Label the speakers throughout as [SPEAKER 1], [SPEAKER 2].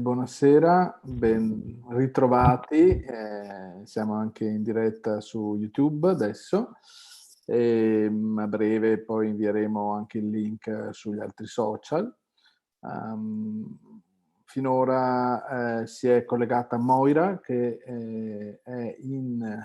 [SPEAKER 1] Buonasera, ben ritrovati. Siamo anche in diretta su YouTube adesso. A breve poi invieremo anche il link sugli altri social. Finora si è collegata Moira, che è in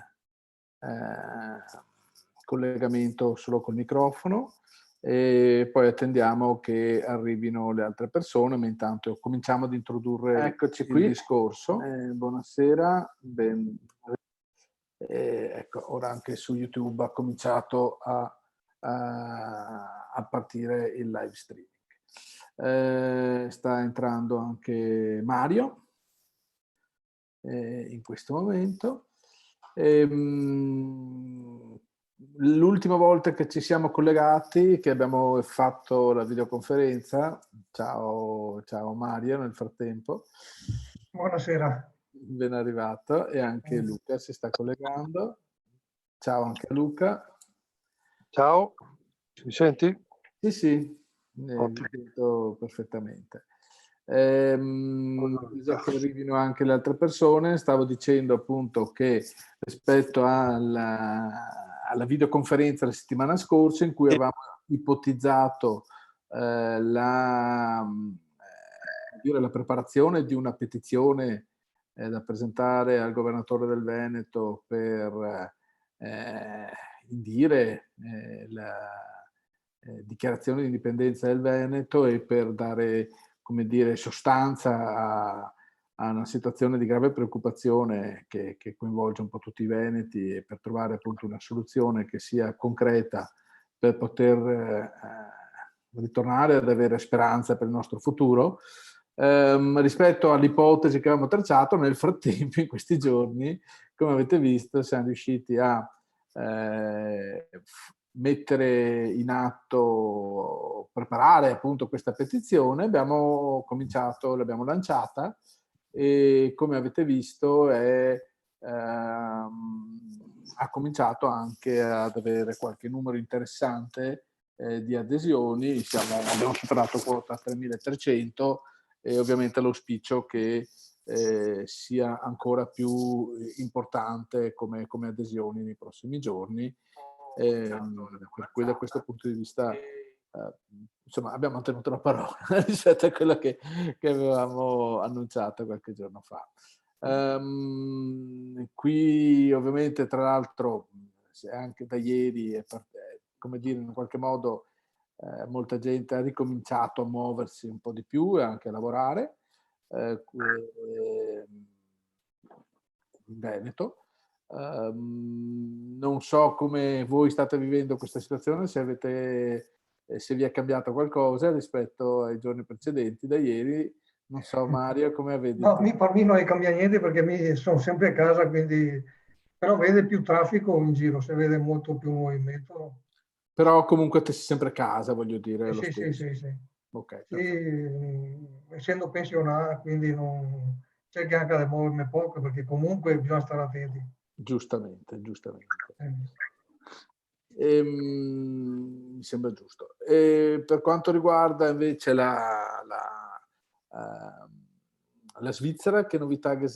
[SPEAKER 1] collegamento solo col microfono, e poi attendiamo che arrivino le altre persone, ma intanto cominciamo ad introdurre
[SPEAKER 2] Eccoci
[SPEAKER 1] il
[SPEAKER 2] qui.
[SPEAKER 1] discorso. Buonasera, ecco, ora anche su YouTube ha cominciato a partire il live streaming. Sta entrando anche Mario in questo momento. L'ultima volta che ci siamo collegati, che abbiamo fatto la videoconferenza, ciao Mario nel frattempo.
[SPEAKER 2] Buonasera.
[SPEAKER 1] Ben arrivato, e anche Luca si sta collegando. Ciao anche a Luca.
[SPEAKER 3] Ciao, mi senti?
[SPEAKER 1] Sì, mi sento perfettamente. Bisogna che arrivino anche le altre persone. Stavo dicendo appunto che rispetto alla videoconferenza la settimana scorsa, in cui avevamo ipotizzato la preparazione di una petizione da presentare al governatore del Veneto per indire la dichiarazione di indipendenza del Veneto, e per dare, come dire, sostanza a una situazione di grave preoccupazione che coinvolge un po' tutti i veneti, e per trovare appunto una soluzione che sia concreta per poter ritornare ad avere speranza per il nostro futuro. Rispetto all'ipotesi che avevamo tracciato, nel frattempo, in questi giorni, come avete visto, siamo riusciti a mettere in atto, preparare appunto questa petizione. Abbiamo cominciato, l'abbiamo lanciata, e come avete visto ha cominciato anche ad avere qualche numero interessante di adesioni. Abbiamo superato quota 3.300, e ovviamente l'auspicio che sia ancora più importante come adesioni nei prossimi giorni. Per cui da questo punto di vista insomma abbiamo mantenuto la parola rispetto a quello che avevamo annunciato qualche giorno fa. Qui ovviamente, tra l'altro, anche da ieri, come dire, in qualche modo molta gente ha ricominciato a muoversi un po' di più e anche a lavorare in Veneto. Non so come voi state vivendo questa situazione, se vi è cambiato qualcosa rispetto ai giorni precedenti, da ieri. Non so, Mario, come vedi?
[SPEAKER 2] No, per me non cambia niente, perché sono sempre a casa, quindi, però vede più traffico in giro, si vede molto più movimento.
[SPEAKER 1] Però comunque te sei sempre a casa, voglio dire.
[SPEAKER 2] Sì.
[SPEAKER 1] Ok.
[SPEAKER 2] Sì, essendo pensionato, quindi non cerco anche di muovermi poco, perché comunque bisogna stare attenti.
[SPEAKER 1] Giustamente. Mi sembra giusto. E per quanto riguarda invece la Svizzera, che novità che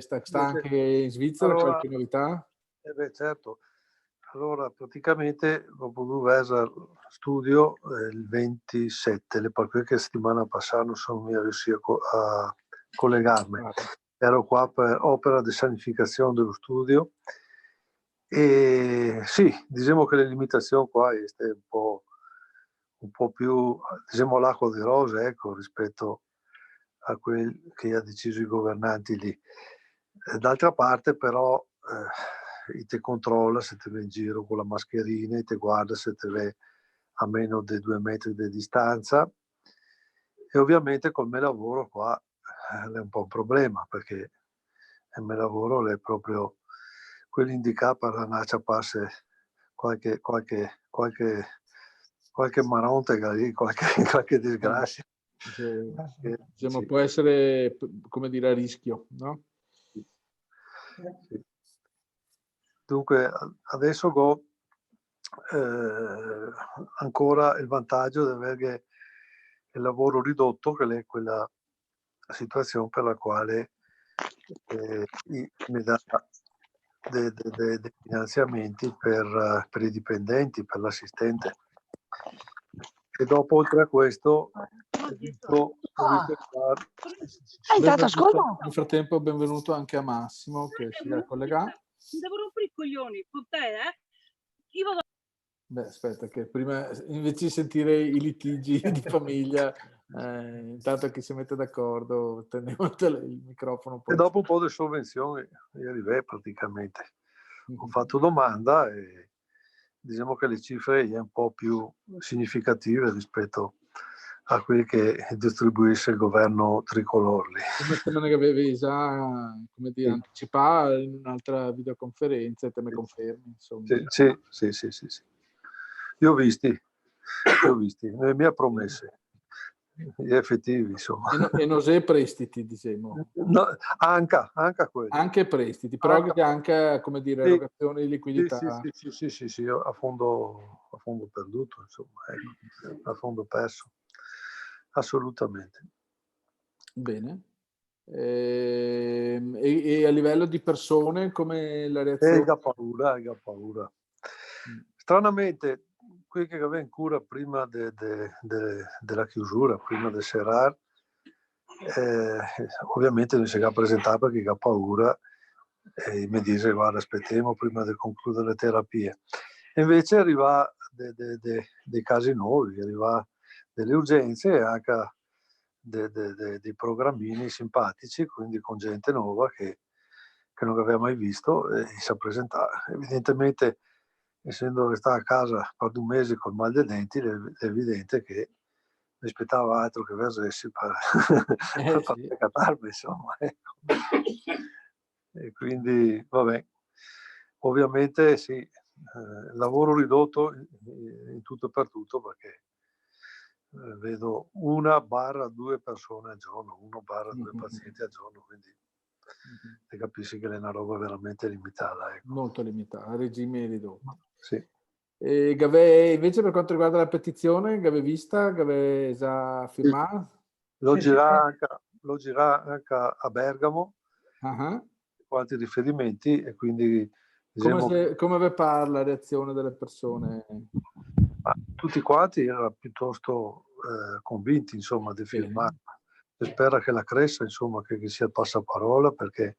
[SPEAKER 1] sta anche in Svizzera?
[SPEAKER 3] Allora,
[SPEAKER 1] qualche novità?
[SPEAKER 3] Certo. Allora, praticamente dopo 2 mesi al studio, il 27, perché settimana passata non sono riuscito a collegarmi. Ero qua per opera di sanificazione dello studio, e sì, diciamo che le limitazioni qua è un po' più, diciamo, l'acqua di rose, ecco, rispetto a quel che ha deciso i governanti lì. D'altra parte però te controlla se te vai in giro con la mascherina, e te guarda se te vai a meno di 2 metri di distanza, e ovviamente col mio lavoro qua è un po' un problema, perché il mio lavoro è proprio quello indicato per andare a ciapparsi qualche maronte lì, qualche disgrazia.
[SPEAKER 1] Diciamo, può essere, come dire, a rischio, no?
[SPEAKER 3] Sì. Dunque adesso ho ancora il vantaggio di avere il lavoro ridotto, che è quella situazione per la quale mi dà dei finanziamenti per i dipendenti, per l'assistente. E dopo, oltre a questo, ho visto
[SPEAKER 1] nel frattempo benvenuto anche a Massimo che si è collegato.
[SPEAKER 4] Mi devo rompere i coglioni con te, Io vado...
[SPEAKER 1] Beh, aspetta, che prima invece di sentire i litigi di famiglia, intanto che si mette d'accordo, tendiamo il microfono.
[SPEAKER 3] E dopo un po' di sovvenzioni, io arrivai praticamente. Ho fatto domanda e diciamo che le cifre sono un po' più significative rispetto a quelli che distribuisce il governo tricolore.
[SPEAKER 1] Come che avevi già, come dire, anticipato in un'altra videoconferenza, e te me confermi, insomma.
[SPEAKER 3] Sì. Io ho visti, le mie promesse, gli effettivi, insomma.
[SPEAKER 1] E non sei prestiti, diciamo.
[SPEAKER 3] No, anche quelli.
[SPEAKER 1] Anche prestiti, però anche, come dire, erogazioni di liquidità.
[SPEAKER 3] Sì, a fondo perduto, insomma, ecco, a fondo perso. Assolutamente.
[SPEAKER 1] Bene. E a livello di persone, come la reazione?
[SPEAKER 3] Ha paura. Stranamente, qui che avevo cura prima della chiusura, prima del Serar, ovviamente non si è presentato perché ha paura e mi dice guarda aspettiamo prima di concludere le terapie. E invece arriva dei casi nuovi, arriva delle urgenze e anche dei programmini simpatici, quindi con gente nuova che non aveva mai visto e si è presentata. Evidentemente, essendo restato a casa per 2 mesi col mal dei denti, è evidente che mi aspettava altro che verressi per catarmi, insomma. Ecco. E quindi, vabbè, ovviamente sì, lavoro ridotto in tutto e per tutto perché vedo 1/2 persone al giorno, 1/2 pazienti al giorno, quindi ti capisci che è una roba veramente limitata. Ecco.
[SPEAKER 1] Molto limitata, a regime ridotto.
[SPEAKER 3] Sì.
[SPEAKER 1] E Gave, invece per quanto riguarda la petizione, Gave vista, Gave già firmato?
[SPEAKER 3] L'ho girato anche a Bergamo, quanti riferimenti e quindi...
[SPEAKER 1] Diciamo, come vi parla la reazione delle persone?
[SPEAKER 3] Tutti quanti erano piuttosto convinti, insomma, di firmare. Spero che la cresca, insomma, che sia il passaparola, perché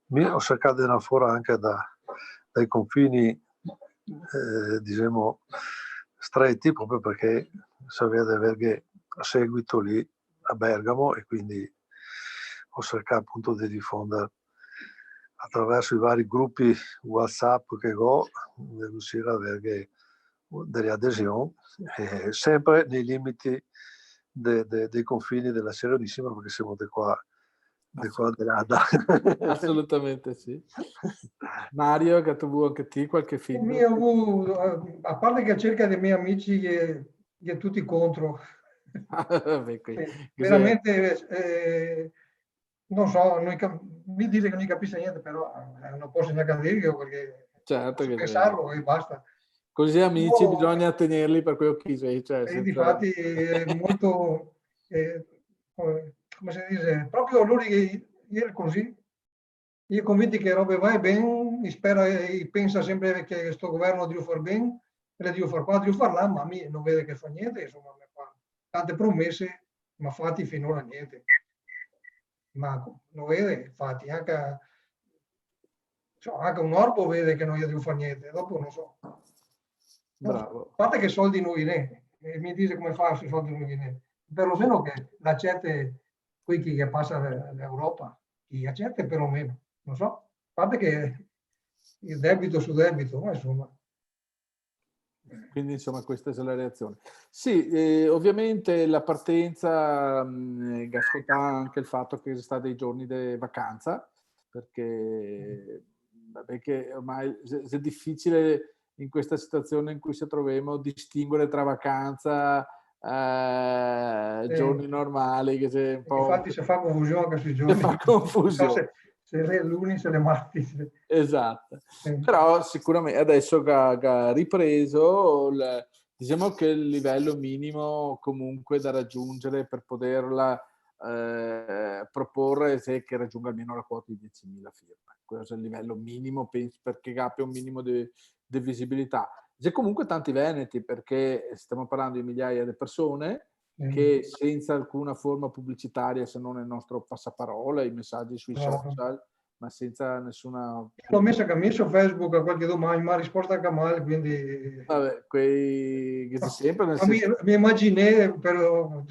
[SPEAKER 3] ho cercato di andare fuori anche dai confini, diciamo, stretti, proprio perché sapeva di avere seguito lì a Bergamo e quindi ho cercato appunto di diffondere attraverso i vari gruppi WhatsApp che ho, di riuscire a avere delle adesioni, sempre nei limiti dei confini della Serenissima, perché siamo di qua dell'Ada.
[SPEAKER 1] Assolutamente sì. Mario, che tu anche te qualche film?
[SPEAKER 2] A parte che cerca dei miei amici che tutti contro. Veramente non so, mi dice che non capisce niente, però non posso neanche dirlo perché
[SPEAKER 1] certo che
[SPEAKER 2] pensarlo e basta.
[SPEAKER 1] Così amici bisogna tenerli per quello che sei. Cioè,
[SPEAKER 2] difatti è molto, come si dice, proprio lui che così, io convinto che robe vai bene, spera e pensa sempre che questo governo deve far bene, e le deve far qua, deve far là, ma non vede che fa niente, insomma, tante promesse, ma fatti finora niente. Ma non vede, infatti, anche un orbo vede che non gli devo fare niente, dopo non so.
[SPEAKER 1] Bravo.
[SPEAKER 2] A parte che soldi non viene, mi dice come fa se soldi non viene. Perlomeno che l'accette qui che passa l'Europa, chi accetta perlomeno, non so. A parte che il debito su debito, ma insomma.
[SPEAKER 1] Quindi insomma questa è la reazione. Sì, ovviamente la partenza ascolta anche il fatto che ci sono dei giorni di vacanza, perché ormai è difficile in questa situazione in cui ci troviamo distinguere tra vacanza, giorni normali. Che c'è un po'...
[SPEAKER 2] Infatti si fa confusione anche sui giorni.
[SPEAKER 1] Si fa confusione.
[SPEAKER 2] Se le luni, se le martedì.
[SPEAKER 1] Esatto. Però sicuramente adesso che ha ripreso, diciamo che il livello minimo comunque da raggiungere per poterla proporre che raggiunga almeno la quota di 10.000 firme. Questo è il livello minimo, penso, perché abbia un minimo di visibilità. C'è comunque tanti veneti, perché stiamo parlando di migliaia di persone che senza alcuna forma pubblicitaria, se non il nostro passaparola, i messaggi sui social, ma senza nessuna...
[SPEAKER 2] L'ho messa anche su Facebook a qualche domani, ma ha risposto anche male, quindi...
[SPEAKER 1] Vabbè, quei che sempre nel
[SPEAKER 2] senso... mi immaginai, però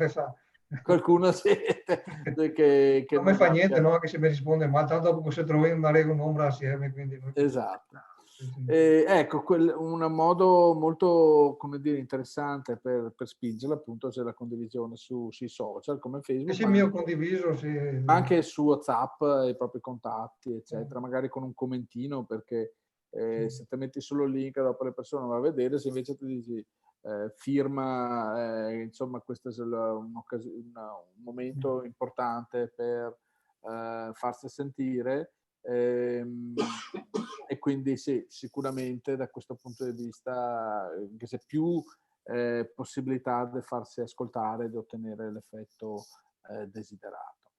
[SPEAKER 1] qualcuno che
[SPEAKER 2] non mi fa niente, no? Che se mi risponde male, tanto dopo se troviamo una regola un'ombra assieme, quindi...
[SPEAKER 1] Esatto. Ecco, un modo molto, come dire, interessante per spingerla, appunto, c'è la condivisione sui social come Facebook,
[SPEAKER 2] sì, mio condiviso, sì.
[SPEAKER 1] Anche su WhatsApp, i propri contatti, eccetera, magari con un commentino, perché se te metti solo il link dopo le persone vanno a vedere, se invece tu dici firma, insomma, questo è un momento importante per farsi sentire. E quindi sì, sicuramente da questo punto di vista che c'è più possibilità di farsi ascoltare e di ottenere l'effetto desiderato.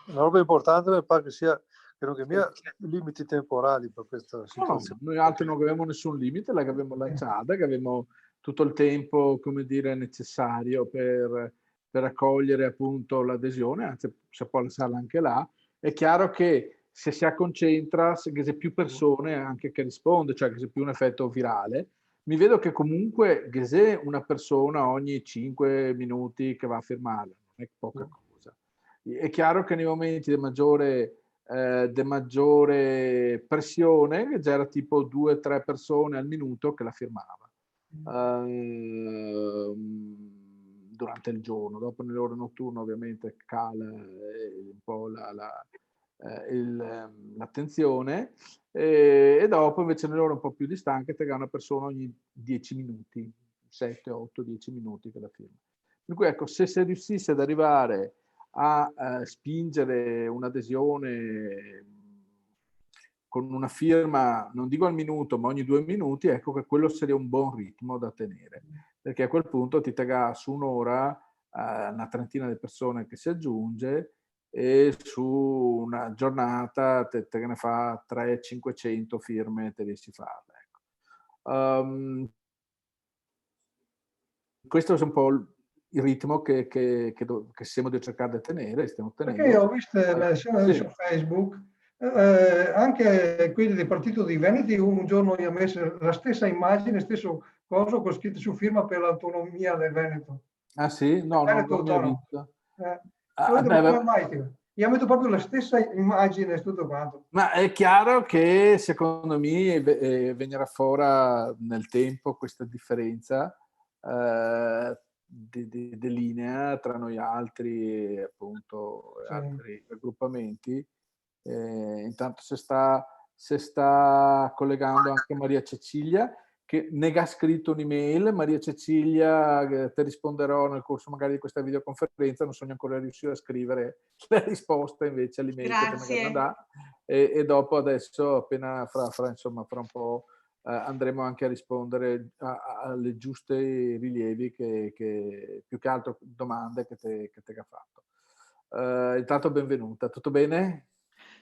[SPEAKER 3] Una roba importante mi pare che sia, credo che mia limiti temporali per questa situazione.
[SPEAKER 1] No, noi altri non avevamo nessun limite, la che abbiamo lanciata, che avevamo tutto il tempo, come dire, necessario per raccogliere appunto l'adesione, anzi si può lasciarla anche là. È chiaro che se si acconcentra, che c'è più persone anche che risponde, cioè che c'è più un effetto virale, mi vedo che comunque che se una persona ogni 5 minuti che va a firmarla, non è poca cosa. È chiaro che nei momenti di maggiore pressione, che già era tipo 2-3 persone al minuto che la firmava durante il giorno. Dopo nelle ore notturne ovviamente cala un po' l'attenzione, e dopo invece nelle ore un po' più distanche te una persona ogni 10 minuti, 7, 8, 10 minuti che la firma. Per cui ecco, se si riuscisse ad arrivare a spingere un'adesione con una firma, non dico al minuto, ma ogni 2 minuti, ecco che quello sarebbe un buon ritmo da tenere, perché a quel punto ti tagga su un'ora una trentina di persone che si aggiunge, e su una giornata te ne fa 300-500 firme, te riesci a farle. Ecco. Questo è un po' il ritmo che stiamo di cercare di tenere, stiamo tenendo.
[SPEAKER 2] Perché ho visto su Facebook anche quelli del Partito di Veneti un giorno gli ha messo la stessa immagine, stesso coso con scritto su firma per l'autonomia del Veneto.
[SPEAKER 1] Ah sì? No, non l'ho mai visto.
[SPEAKER 2] Come mai? Gli ha messo proprio la stessa immagine e tutto quanto.
[SPEAKER 1] Ma è chiaro che secondo me venirà fuori nel tempo questa differenza di linea tra noi altri e appunto altri raggruppamenti. Intanto si sta collegando anche Maria Cecilia, che ne ha scritto un'email. Maria Cecilia, ti risponderò nel corso magari di questa videoconferenza, non sono ancora riuscito a scrivere la risposta invece all'email che te ne mandà, e dopo adesso appena fra un po' andremo anche a rispondere alle giuste rilievi che più che altro domande che te ha fatto. Intanto benvenuta, tutto bene?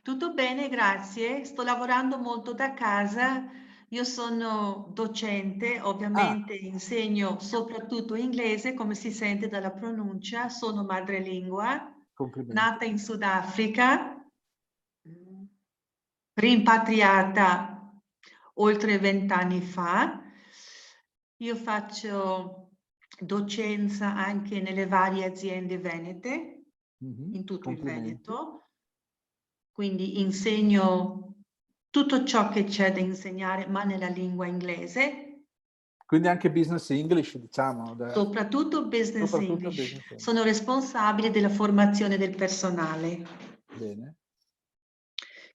[SPEAKER 5] Tutto bene, grazie. Sto lavorando molto da casa. Io sono docente, ovviamente insegno soprattutto inglese, come si sente dalla pronuncia. Sono madrelingua, nata in Sudafrica, rimpatriata oltre 20 anni fa. Io faccio docenza anche nelle varie aziende venete, in tutto il Veneto. Quindi insegno tutto ciò che c'è da insegnare, ma nella lingua inglese.
[SPEAKER 1] Quindi anche business English, diciamo.
[SPEAKER 5] Soprattutto business English. Sono responsabile della formazione del personale.
[SPEAKER 1] Bene.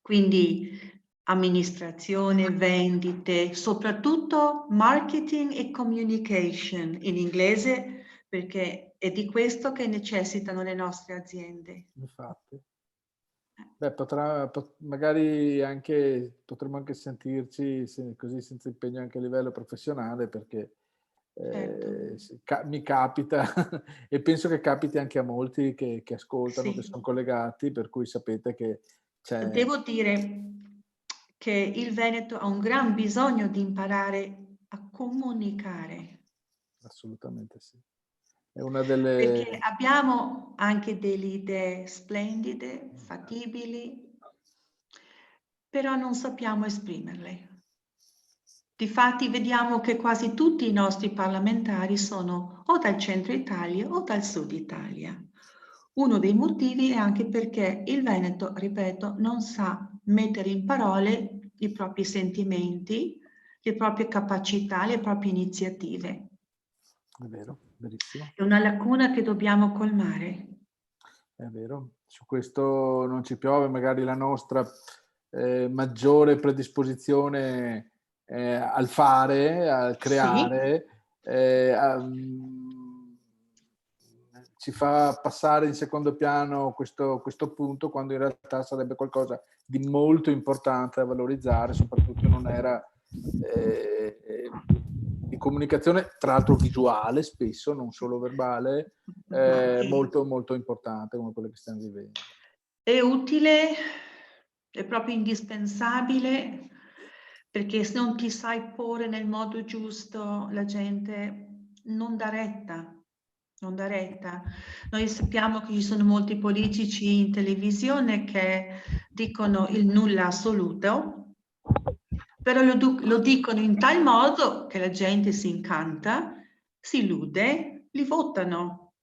[SPEAKER 5] Quindi amministrazione, vendite, soprattutto marketing e communication in inglese, perché è di questo che necessitano le nostre aziende.
[SPEAKER 1] Infatti. Beh, magari potremmo anche sentirci così senza impegno anche a livello professionale, perché
[SPEAKER 5] Certo.
[SPEAKER 1] Mi capita e penso che capiti anche a molti che ascoltano, che
[SPEAKER 5] Sì.
[SPEAKER 1] sono collegati, per cui sapete che c'è...
[SPEAKER 5] Devo dire che il Veneto ha un gran bisogno di imparare a comunicare,
[SPEAKER 1] Assolutamente sì. È una delle...
[SPEAKER 5] perché abbiamo anche delle idee splendide, fattibili, però non sappiamo esprimerle. Difatti vediamo che quasi tutti i nostri parlamentari sono o dal centro Italia o dal sud Italia. Uno dei motivi è anche perché il Veneto, ripeto, non sa mettere in parole i propri sentimenti, le proprie capacità, le proprie iniziative.
[SPEAKER 1] È vero, verissimo.
[SPEAKER 5] È una lacuna che dobbiamo colmare.
[SPEAKER 1] È vero, su questo non ci piove, magari la nostra maggiore predisposizione al fare, al creare, ci fa passare in secondo piano questo punto, quando in realtà sarebbe qualcosa di molto importante da valorizzare, soprattutto in un'era di comunicazione, tra l'altro visuale spesso, non solo verbale, molto molto importante come quella che stiamo vivendo.
[SPEAKER 5] È utile, è proprio indispensabile, perché se non ti sai porre nel modo giusto, la gente non dà retta. Non dà retta. Noi sappiamo che ci sono molti politici in televisione che dicono il nulla assoluto, però lo dicono in tal modo che la gente si incanta, si illude, li votano.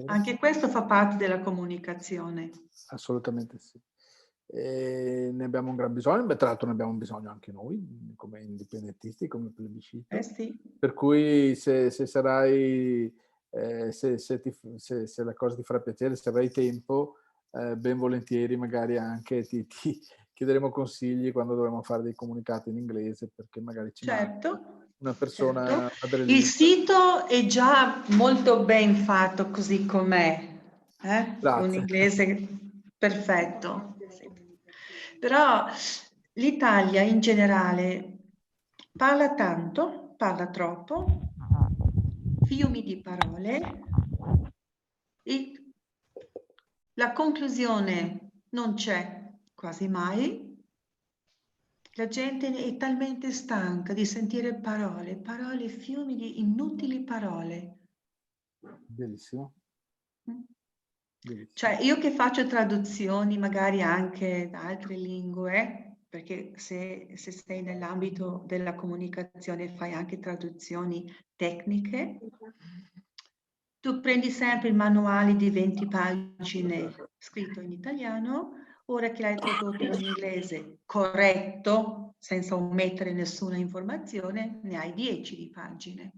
[SPEAKER 5] Anche questo fa parte della comunicazione.
[SPEAKER 1] Assolutamente sì. Ne abbiamo un gran bisogno, tra l'altro ne abbiamo bisogno anche noi, come indipendentisti, come plebiscito.
[SPEAKER 5] Sì.
[SPEAKER 1] Per cui se sarai, se la cosa ti farà piacere, se avrai tempo, ben volentieri magari anche ti chiederemo consigli quando dovremo fare dei comunicati in inglese, perché magari ci manca una persona
[SPEAKER 5] certo. Il sito è già molto ben fatto così com'è, un inglese perfetto. Però l'Italia in generale parla tanto, parla troppo, fiumi di parole, e la conclusione non c'è quasi mai. La gente è talmente stanca di sentire parole, fiumi di inutili parole.
[SPEAKER 1] Benissimo.
[SPEAKER 5] Cioè, io che faccio traduzioni magari anche da altre lingue, perché se sei nell'ambito della comunicazione fai anche traduzioni tecniche, tu prendi sempre il manuale di 20 pagine scritto in italiano, ora che l'hai tradotto in inglese corretto, senza omettere nessuna informazione, ne hai 10 di pagine.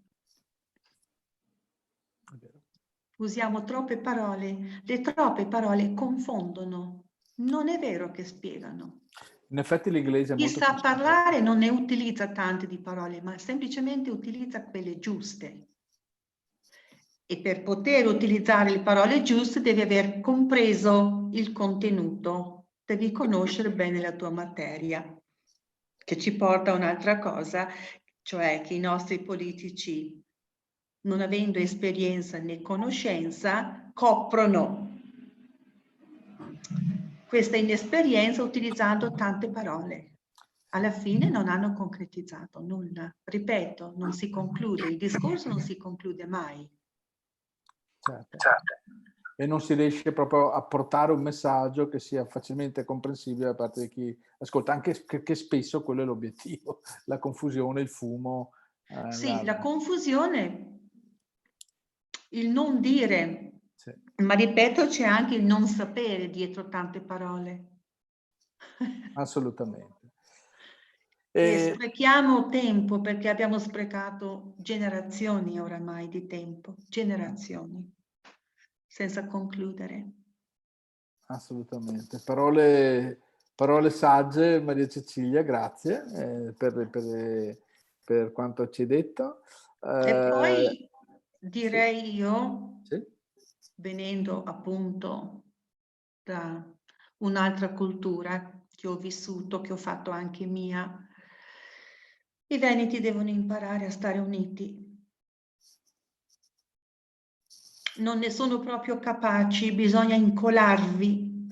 [SPEAKER 5] Usiamo troppe parole, le troppe parole confondono, non è vero che spiegano.
[SPEAKER 1] In effetti l'inglese è
[SPEAKER 5] Chi
[SPEAKER 1] molto
[SPEAKER 5] sa
[SPEAKER 1] più
[SPEAKER 5] parlare non ne utilizza tante di parole, ma semplicemente utilizza quelle giuste. E per poter utilizzare le parole giuste devi aver compreso il contenuto, devi conoscere bene la tua materia, che ci porta a un'altra cosa, cioè che i nostri politici, non avendo esperienza né conoscenza, coprono questa inesperienza utilizzando tante parole. Alla fine non hanno concretizzato nulla. Ripeto, non si conclude, il discorso non si conclude mai.
[SPEAKER 1] Certo. E non si riesce proprio a portare un messaggio che sia facilmente comprensibile da parte di chi ascolta, anche perché spesso quello è l'obiettivo, la confusione, il fumo.
[SPEAKER 5] Sì, la confusione, il non dire,
[SPEAKER 1] sì.
[SPEAKER 5] Ma ripeto, c'è anche il non sapere dietro tante parole.
[SPEAKER 1] Assolutamente.
[SPEAKER 5] E sprechiamo tempo perché abbiamo sprecato generazioni oramai di tempo, generazioni, senza concludere.
[SPEAKER 1] Assolutamente. Parole sagge, Maria Cecilia, grazie per quanto ci hai detto.
[SPEAKER 5] E poi direi io,
[SPEAKER 1] sì.
[SPEAKER 5] venendo appunto da un'altra cultura che ho vissuto, che ho fatto anche mia, I veneti devono imparare a stare uniti. Non ne sono proprio capaci, bisogna incolarvi.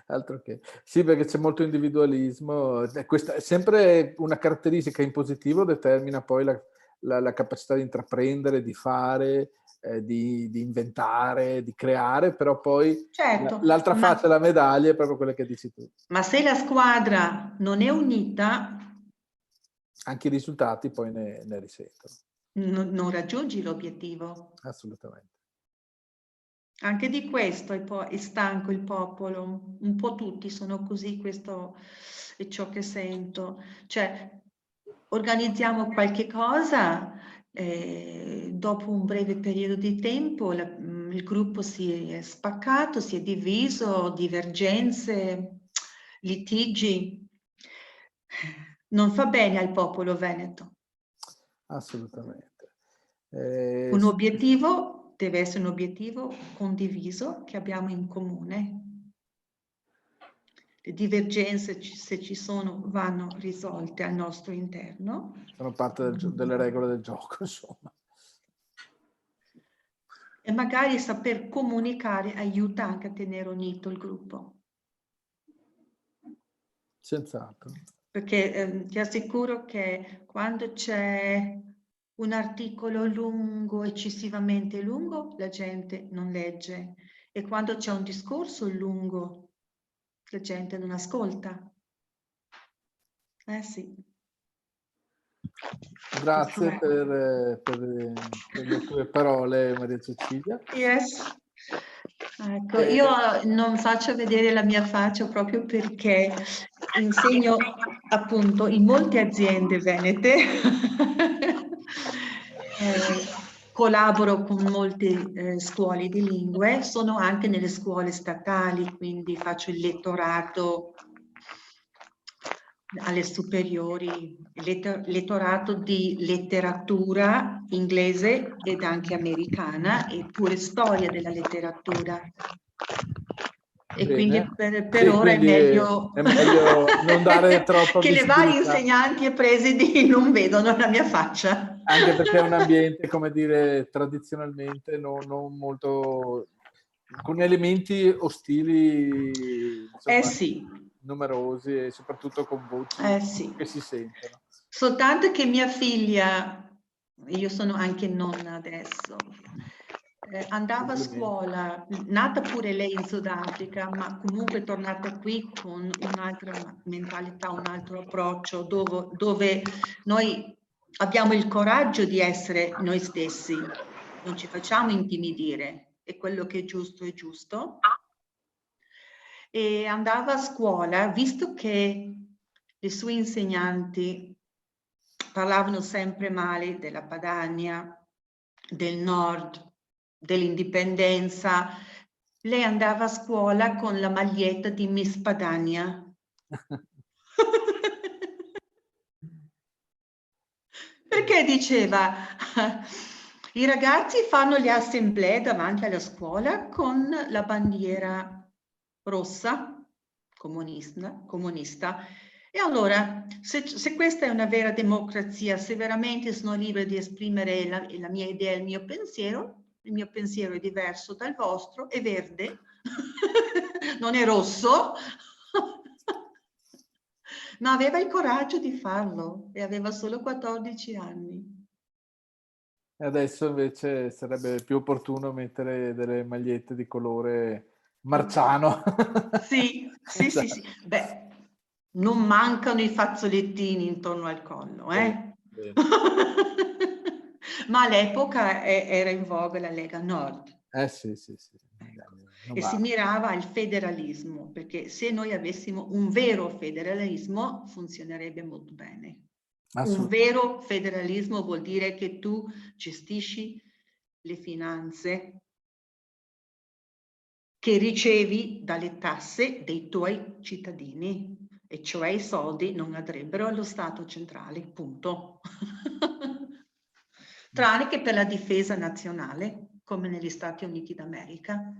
[SPEAKER 1] Altro che. Sì, perché c'è molto individualismo. Questa è sempre una caratteristica in positivo, determina poi la capacità di intraprendere, di fare, di inventare, di creare, però poi
[SPEAKER 5] Certo,
[SPEAKER 1] l'altra faccia della medaglia è proprio quella che dici tu.
[SPEAKER 5] ma se la squadra non è unita,
[SPEAKER 1] Anche i risultati poi ne risentono.
[SPEAKER 5] non raggiungi l'obiettivo.
[SPEAKER 1] Assolutamente.
[SPEAKER 5] Anche di questo è stanco il popolo, un po' tutti sono così, questo è ciò che sento. Cioè, organizziamo qualche cosa, dopo un breve periodo di tempo il gruppo si è spaccato, si è diviso, divergenze, litigi. Non fa bene al popolo veneto.
[SPEAKER 1] Assolutamente.
[SPEAKER 5] Un obiettivo deve essere un obiettivo condiviso che abbiamo in comune. Le divergenze, se ci sono, vanno risolte al nostro interno.
[SPEAKER 1] Sono parte delle regole del gioco, insomma.
[SPEAKER 5] E magari saper comunicare aiuta anche a tenere unito il gruppo.
[SPEAKER 1] Senz'altro.
[SPEAKER 5] Perché ti assicuro che quando c'è un articolo lungo, eccessivamente lungo, la gente non legge. E quando c'è un discorso lungo, la gente non ascolta. Sì.
[SPEAKER 1] Grazie per le tue parole, Maria Cecilia.
[SPEAKER 5] Yes. Ecco, io non faccio vedere la mia faccia proprio perché insegno appunto in molte aziende venete, collaboro con molte scuole di lingue, sono anche nelle scuole statali, quindi faccio il lettorato alle superiori, lettorato di letteratura inglese ed anche americana e pure storia della letteratura. E
[SPEAKER 1] Bene.
[SPEAKER 5] quindi per
[SPEAKER 1] Sì,
[SPEAKER 5] ora
[SPEAKER 1] quindi è meglio non dare troppa
[SPEAKER 5] che le varie
[SPEAKER 1] visibilità.
[SPEAKER 5] insegnanti e presidi non vedono la mia faccia.
[SPEAKER 1] Anche perché è un ambiente, come dire, tradizionalmente non molto, con elementi ostili, insomma,
[SPEAKER 5] Sì.
[SPEAKER 1] numerosi e soprattutto con voci
[SPEAKER 5] Sì.
[SPEAKER 1] che si sentono.
[SPEAKER 5] Soltanto che mia figlia, io sono anche nonna adesso, andava a scuola, nata pure lei in Sudafrica, ma comunque è tornata qui con un'altra mentalità, un altro approccio, dove noi abbiamo il coraggio di essere noi stessi, non ci facciamo intimidire, e quello che è giusto è giusto. E andava a scuola, visto che le sue insegnanti parlavano sempre male della Padania, del nord, dell'indipendenza, lei andava a scuola con la maglietta di Miss Padania. Perché diceva, i ragazzi fanno le assemblee davanti alla scuola con la bandiera rossa, comunista. E allora, se questa è una vera democrazia, se veramente sono libera di esprimere la mia idea, il mio pensiero è diverso dal vostro, è verde, non è rosso, ma aveva il coraggio di farlo e aveva solo 14 anni.
[SPEAKER 1] E adesso invece sarebbe più opportuno mettere delle magliette di colore marciano.
[SPEAKER 5] Sì. Beh, non mancano i fazzolettini intorno al collo,
[SPEAKER 1] Bene.
[SPEAKER 5] Ma all'epoca era in voga la Lega Nord.
[SPEAKER 1] Sì.
[SPEAKER 5] E si mirava al federalismo, perché se noi avessimo un vero federalismo funzionerebbe molto bene. Un vero federalismo vuol dire che tu gestisci le finanze che ricevi dalle tasse dei tuoi cittadini, e cioè i soldi non andrebbero allo Stato centrale, punto. Tranne che per la difesa nazionale, come negli Stati Uniti d'America.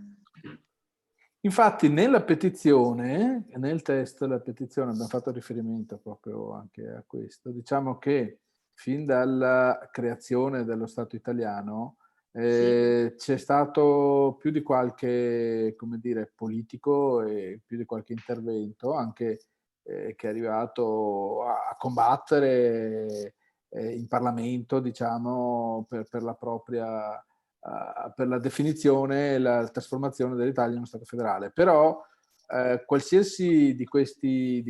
[SPEAKER 1] Infatti nella petizione, nel testo della petizione abbiamo fatto riferimento proprio anche a questo. Diciamo che fin dalla creazione dello Stato italiano c'è stato più di qualche, come dire, politico e più di qualche intervento, anche che è arrivato a combattere in Parlamento, diciamo, per la propria per la definizione e la trasformazione dell'Italia in uno Stato federale. Però qualsiasi di questi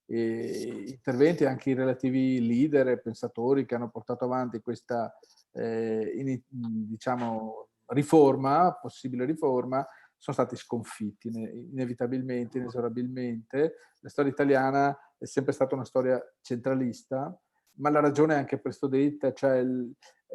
[SPEAKER 1] interventi, anche i relativi leader e pensatori che hanno portato avanti questa diciamo, riforma, possibile riforma, sono stati sconfitti inevitabilmente, inesorabilmente. La storia italiana è sempre stata una storia centralista, ma la ragione è anche presto detta, cioè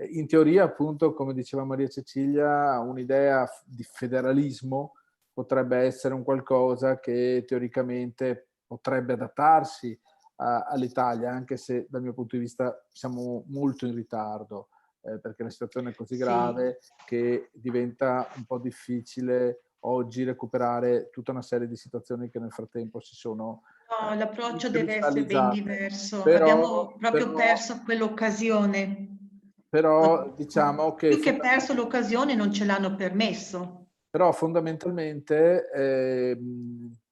[SPEAKER 1] in teoria, appunto, come diceva Maria Cecilia, un'idea di federalismo potrebbe essere un qualcosa che teoricamente potrebbe adattarsi all'Italia, anche se dal mio punto di vista siamo molto in ritardo, perché la situazione è così grave che diventa un po' difficile oggi recuperare tutta una serie di situazioni che nel frattempo si sono
[SPEAKER 5] No, l'approccio deve essere ben diverso.
[SPEAKER 1] Però,
[SPEAKER 5] Abbiamo proprio perso quell'occasione.
[SPEAKER 1] però diciamo che
[SPEAKER 5] Più che perso l'occasione, non ce l'hanno permesso.
[SPEAKER 1] Però fondamentalmente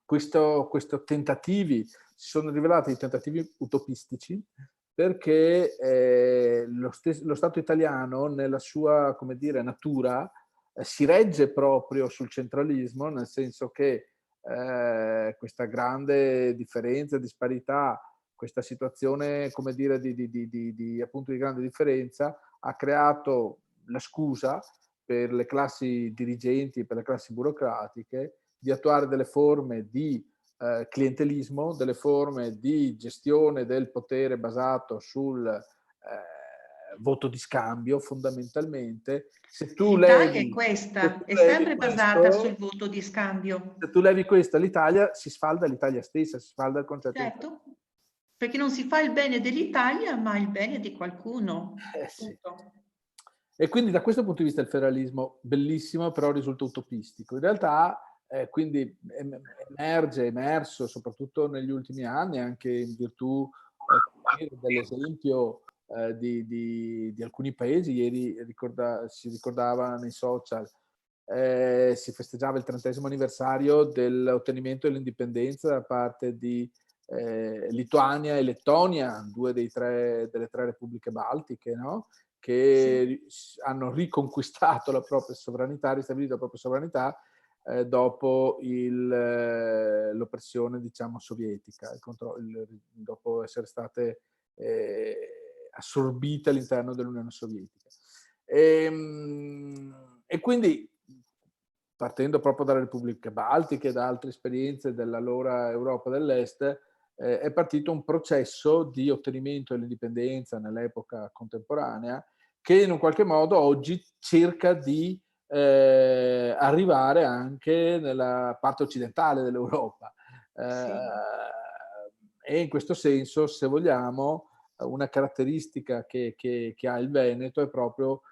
[SPEAKER 1] questo tentativi si sono rivelati tentativi utopistici, perché lo Stato italiano nella sua, come dire, natura si regge proprio sul centralismo, nel senso che questa grande differenza, disparità, questa situazione, come dire, appunto di grande differenza ha creato la scusa per le classi dirigenti, per le classi burocratiche, di attuare delle forme di clientelismo, delle forme di gestione del potere basato sul voto di scambio, fondamentalmente. Se tu
[SPEAKER 5] L'Italia è
[SPEAKER 1] levi,
[SPEAKER 5] questa, è sempre basata sul voto di scambio.
[SPEAKER 1] Se tu levi questo, l'Italia si sfalda, l'Italia stessa, si sfalda il concetto.
[SPEAKER 5] Certo, perché non si fa il bene dell'Italia, ma il bene di qualcuno.
[SPEAKER 1] Sì. E quindi da questo punto di vista il federalismo bellissimo, però risulta utopistico. In realtà quindi è emerso soprattutto negli ultimi anni, anche in virtù dell'esempio di alcuni paesi. Ieri si ricordava nei social, si festeggiava il 30° anniversario dell'ottenimento dell'indipendenza da parte di Lituania e Lettonia, due delle tre repubbliche baltiche, no? Che hanno riconquistato la propria sovranità, ristabilito la propria sovranità dopo l'oppressione, diciamo, sovietica, dopo essere state assorbite all'interno dell'Unione Sovietica. E quindi, partendo proprio dalle repubbliche baltiche e da altre esperienze dell'allora Europa dell'Est, è partito un processo di ottenimento dell'indipendenza nell'epoca contemporanea che in un qualche modo oggi cerca di arrivare anche nella parte occidentale dell'Europa. E in questo senso, se vogliamo, una caratteristica che ha il Veneto è proprio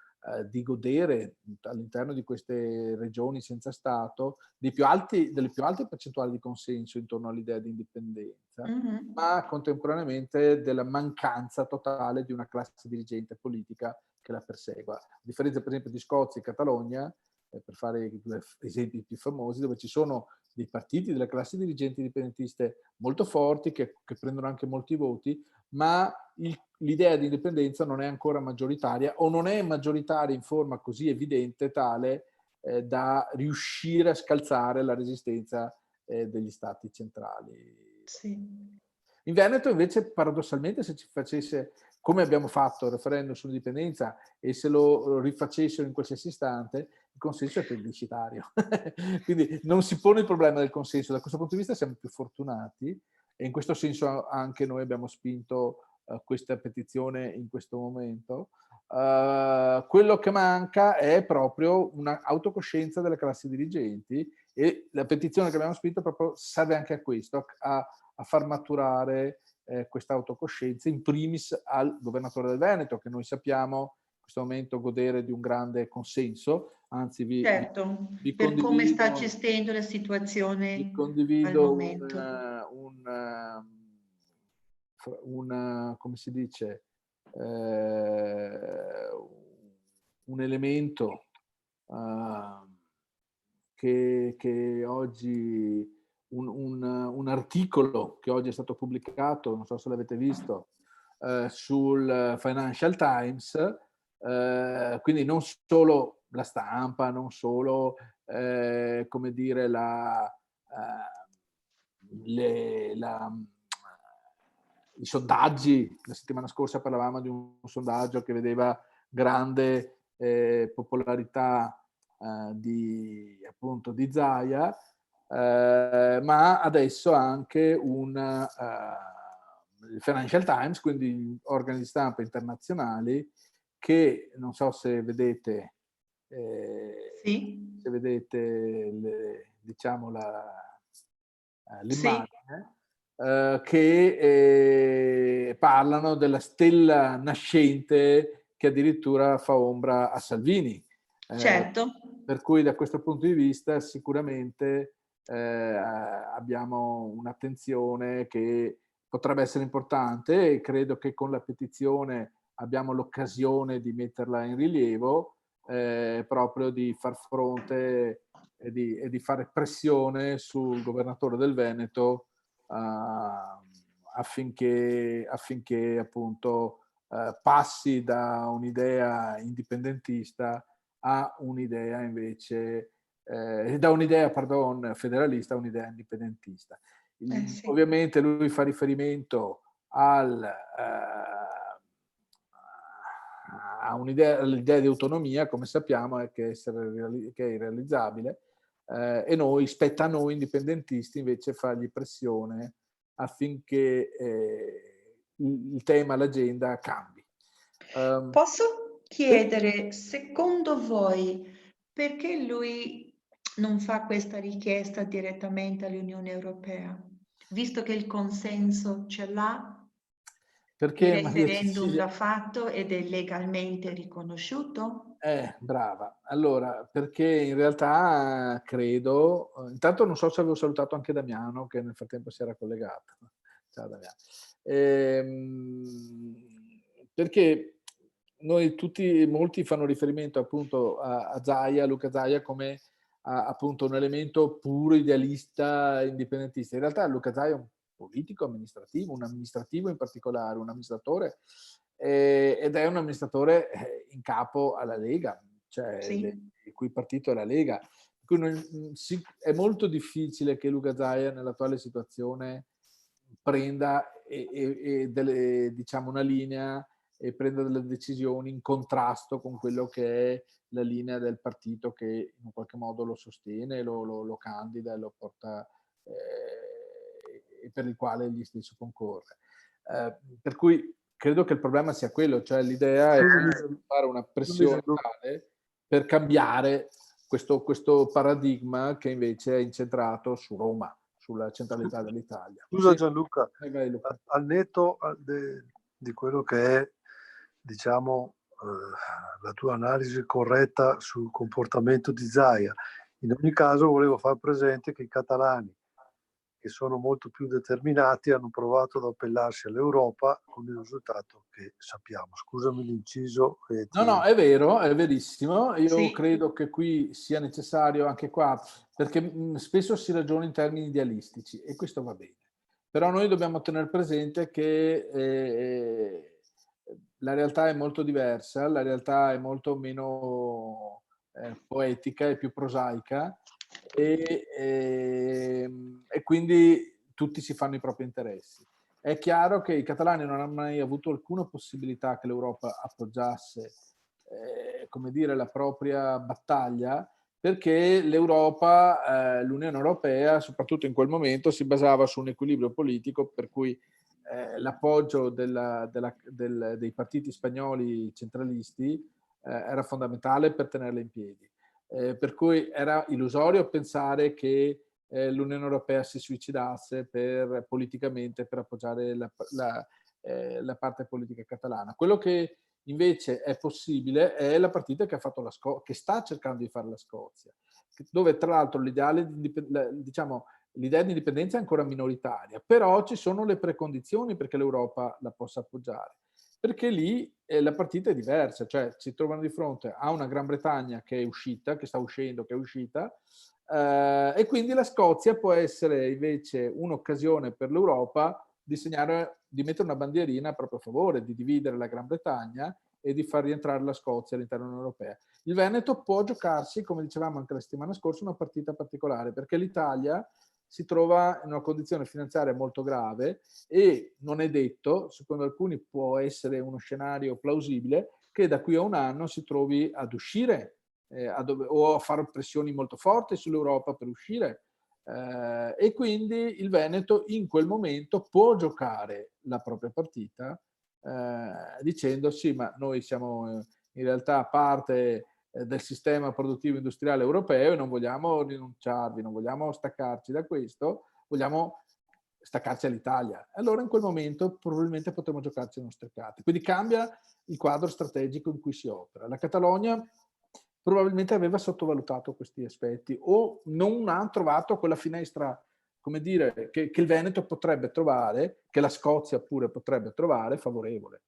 [SPEAKER 1] di godere all'interno di queste regioni senza Stato delle più alte percentuali di consenso intorno all'idea di indipendenza, ma contemporaneamente della mancanza totale di una classe dirigente politica che la persegua. A differenza per esempio di Scozia e Catalogna, per fare i due esempi più famosi, dove ci sono dei partiti, delle classi dirigenti indipendentiste molto forti che prendono anche molti voti, ma l'idea di indipendenza non è ancora maggioritaria, o non è maggioritaria in forma così evidente tale da riuscire a scalzare la resistenza degli stati centrali.
[SPEAKER 5] Sì.
[SPEAKER 1] In Veneto invece, paradossalmente, se ci facesse, come abbiamo fatto il referendum sull'indipendenza, e se lo rifacessero in qualsiasi istante, il consenso è plebiscitario. Quindi non si pone il problema del consenso. Da questo punto di vista siamo più fortunati, e in questo senso anche noi abbiamo spinto questa petizione in questo momento. Quello che manca è proprio una autocoscienza delle classi dirigenti, e la petizione che abbiamo spinto proprio serve anche a questo, a far maturare questa autocoscienza, in primis al governatore del Veneto, che noi sappiamo in questo momento godere di un grande consenso, anzi
[SPEAKER 5] Certo,
[SPEAKER 1] vi
[SPEAKER 5] per come sta
[SPEAKER 1] condivido,
[SPEAKER 5] gestendo la
[SPEAKER 1] vi
[SPEAKER 5] situazione al
[SPEAKER 1] condivido
[SPEAKER 5] momento.
[SPEAKER 1] come si dice, un elemento che oggi, un articolo che oggi è stato pubblicato, non so se l'avete visto, sul Financial Times, quindi non solo la stampa, non solo, come dire, i sondaggi. La settimana scorsa parlavamo di un sondaggio che vedeva grande popolarità appunto di Zaia, ma adesso anche il Financial Times, quindi organi di stampa internazionali, che non so se vedete,
[SPEAKER 5] Sì,
[SPEAKER 1] diciamo
[SPEAKER 5] sì,
[SPEAKER 1] l'immagine, che parlano della stella nascente che addirittura fa ombra a Salvini.
[SPEAKER 5] certo.
[SPEAKER 1] Per cui da questo punto di vista sicuramente abbiamo un'attenzione che potrebbe essere importante, e credo che con la petizione abbiamo l'occasione di metterla in rilievo, proprio di far fronte e di fare pressione sul governatore del Veneto affinché appunto passi da un'idea indipendentista a un'idea invece, federalista a un'idea indipendentista.
[SPEAKER 5] Sì.
[SPEAKER 1] Ovviamente lui fa riferimento all'idea di autonomia, come sappiamo, che è irrealizzabile, e spetta a noi indipendentisti invece fargli pressione affinché il tema, l'agenda cambi.
[SPEAKER 5] Posso chiedere, secondo voi, perché lui non fa questa richiesta direttamente all'Unione Europea? Visto che il consenso ce l'ha, il
[SPEAKER 1] Perché Maria
[SPEAKER 5] referendum
[SPEAKER 1] Cecilia
[SPEAKER 5] l'ha fatto ed è legalmente riconosciuto?
[SPEAKER 1] brava. Allora, perché in realtà credo, intanto non so se avevo salutato anche Damiano, che nel frattempo si era collegato. Ciao Damiano. Perché molti fanno riferimento appunto a Zaia, Luca Zaia, come appunto un elemento puro idealista indipendentista. In realtà Luca Zaia è un politico amministrativo, un amministrativo in particolare, un amministratore, ed è un amministratore in capo alla Lega, cioè
[SPEAKER 5] Sì,
[SPEAKER 1] il cui partito è la Lega. Quindi è molto difficile che Luca Zaia nell'attuale situazione prenda diciamo una linea e prenda delle decisioni in contrasto con quello che è la linea del partito che in qualche modo lo sostiene, lo candida e lo porta, e per il quale egli stesso concorre. Per cui credo che il problema sia quello, cioè l'idea è fare una pressione tale per cambiare questo paradigma che invece è incentrato su Roma, sulla centralità dell'Italia.
[SPEAKER 3] Scusa
[SPEAKER 1] Sì.
[SPEAKER 3] Gianluca, al netto di quello che è, diciamo, la tua analisi corretta sul comportamento di Zaia, in ogni caso volevo far presente che i catalani, che sono molto più determinati, hanno provato ad appellarsi all'Europa con il risultato che sappiamo. Scusami l'inciso.
[SPEAKER 1] No, è vero, è verissimo. Io
[SPEAKER 5] sì,
[SPEAKER 1] credo che qui sia necessario anche qua, perché spesso si ragiona in termini idealistici e questo va bene. Però noi dobbiamo tenere presente che la realtà è molto diversa, la realtà è molto meno poetica e più prosaica, e quindi tutti si fanno i propri interessi. È chiaro che i catalani non hanno mai avuto alcuna possibilità che l'Europa appoggiasse, come dire, la propria battaglia, perché l'Europa, l'Unione Europea, soprattutto in quel momento, si basava su un equilibrio politico per cui l'appoggio dei partiti spagnoli centralisti era fondamentale per tenerla in piedi. Per cui era illusorio pensare che l'Unione Europea si suicidasse politicamente per appoggiare la parte politica catalana. Quello che invece è possibile è la partita che ha fatto che sta cercando di fare la Scozia, dove tra l'altro l'ideale diciamo, l'idea di indipendenza è ancora minoritaria, però ci sono le precondizioni perché l'Europa la possa appoggiare, perché lì la partita è diversa, cioè si trovano di fronte a una Gran Bretagna che è uscita, che sta uscendo, che è uscita, e quindi la Scozia può essere invece un'occasione per l'Europa di di mettere una bandierina a proprio favore, di dividere la Gran Bretagna e di far rientrare la Scozia all'interno dell'Unione Europea. Il Veneto può giocarsi, come dicevamo anche la settimana scorsa, una partita particolare, perché l'Italia si trova in una condizione finanziaria molto grave e non è detto, secondo alcuni può essere uno scenario plausibile, che da qui a un anno si trovi ad uscire o a fare pressioni molto forti sull'Europa per uscire. E quindi il Veneto in quel momento può giocare la propria partita dicendo sì, ma noi siamo in realtà parte del sistema produttivo industriale europeo e non vogliamo rinunciarvi, non vogliamo staccarci da questo, vogliamo staccarci all'Italia. Allora in quel momento probabilmente potremo giocarci le nostre carte. Quindi cambia il quadro strategico in cui si opera. La Catalogna probabilmente aveva sottovalutato questi aspetti o non ha trovato quella finestra, come dire, che il Veneto potrebbe trovare, che la Scozia pure potrebbe trovare favorevole.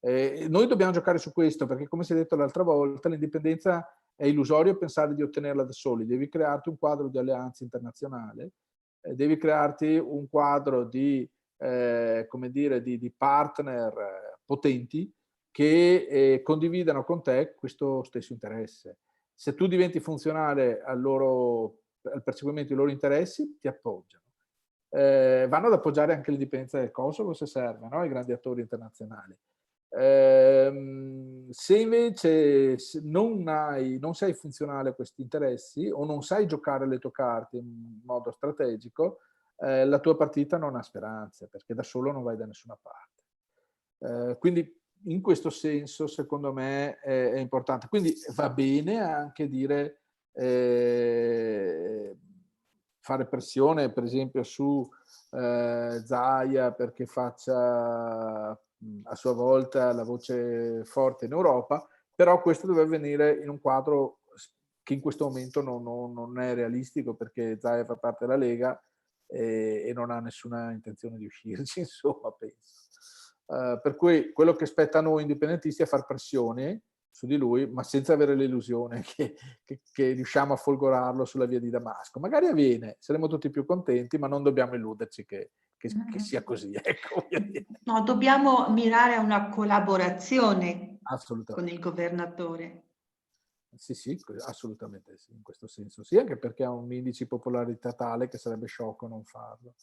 [SPEAKER 1] Noi dobbiamo giocare su questo perché, come si è detto l'altra volta, l'indipendenza è illusorio pensare di ottenerla da soli, devi crearti un quadro di alleanza internazionale, devi crearti un quadro di, come dire, di partner potenti che condividano con te questo stesso interesse. Se tu diventi funzionale al perseguimento dei loro interessi, ti appoggiano. Vanno ad appoggiare anche l'indipendenza del Kosovo se serve, no? I grandi attori internazionali. Se invece non sei funzionale a questi interessi o non sai giocare le tue carte in modo strategico, la tua partita non ha speranze perché da solo non vai da nessuna parte. Quindi in questo senso secondo me è importante. Quindi va bene anche dire fare pressione per esempio su Zaia perché faccia a sua volta la voce forte in Europa, però questo deve avvenire in un quadro che in questo momento non è realistico perché Zaia fa parte della Lega e non ha nessuna intenzione di uscirci, insomma, penso. Per cui quello che spetta a noi indipendentisti è far pressione su di lui, ma senza avere l'illusione che riusciamo a folgorarlo sulla via di Damasco. Magari avviene, saremo tutti più contenti, ma non dobbiamo illuderci che sia così. Ecco.
[SPEAKER 5] No, dobbiamo mirare a una collaborazione con il
[SPEAKER 1] Assolutamente.
[SPEAKER 5] governatore.
[SPEAKER 1] Sì, assolutamente sì, in questo senso sì, anche perché ha un indice di popolarità tale che sarebbe sciocco non farlo.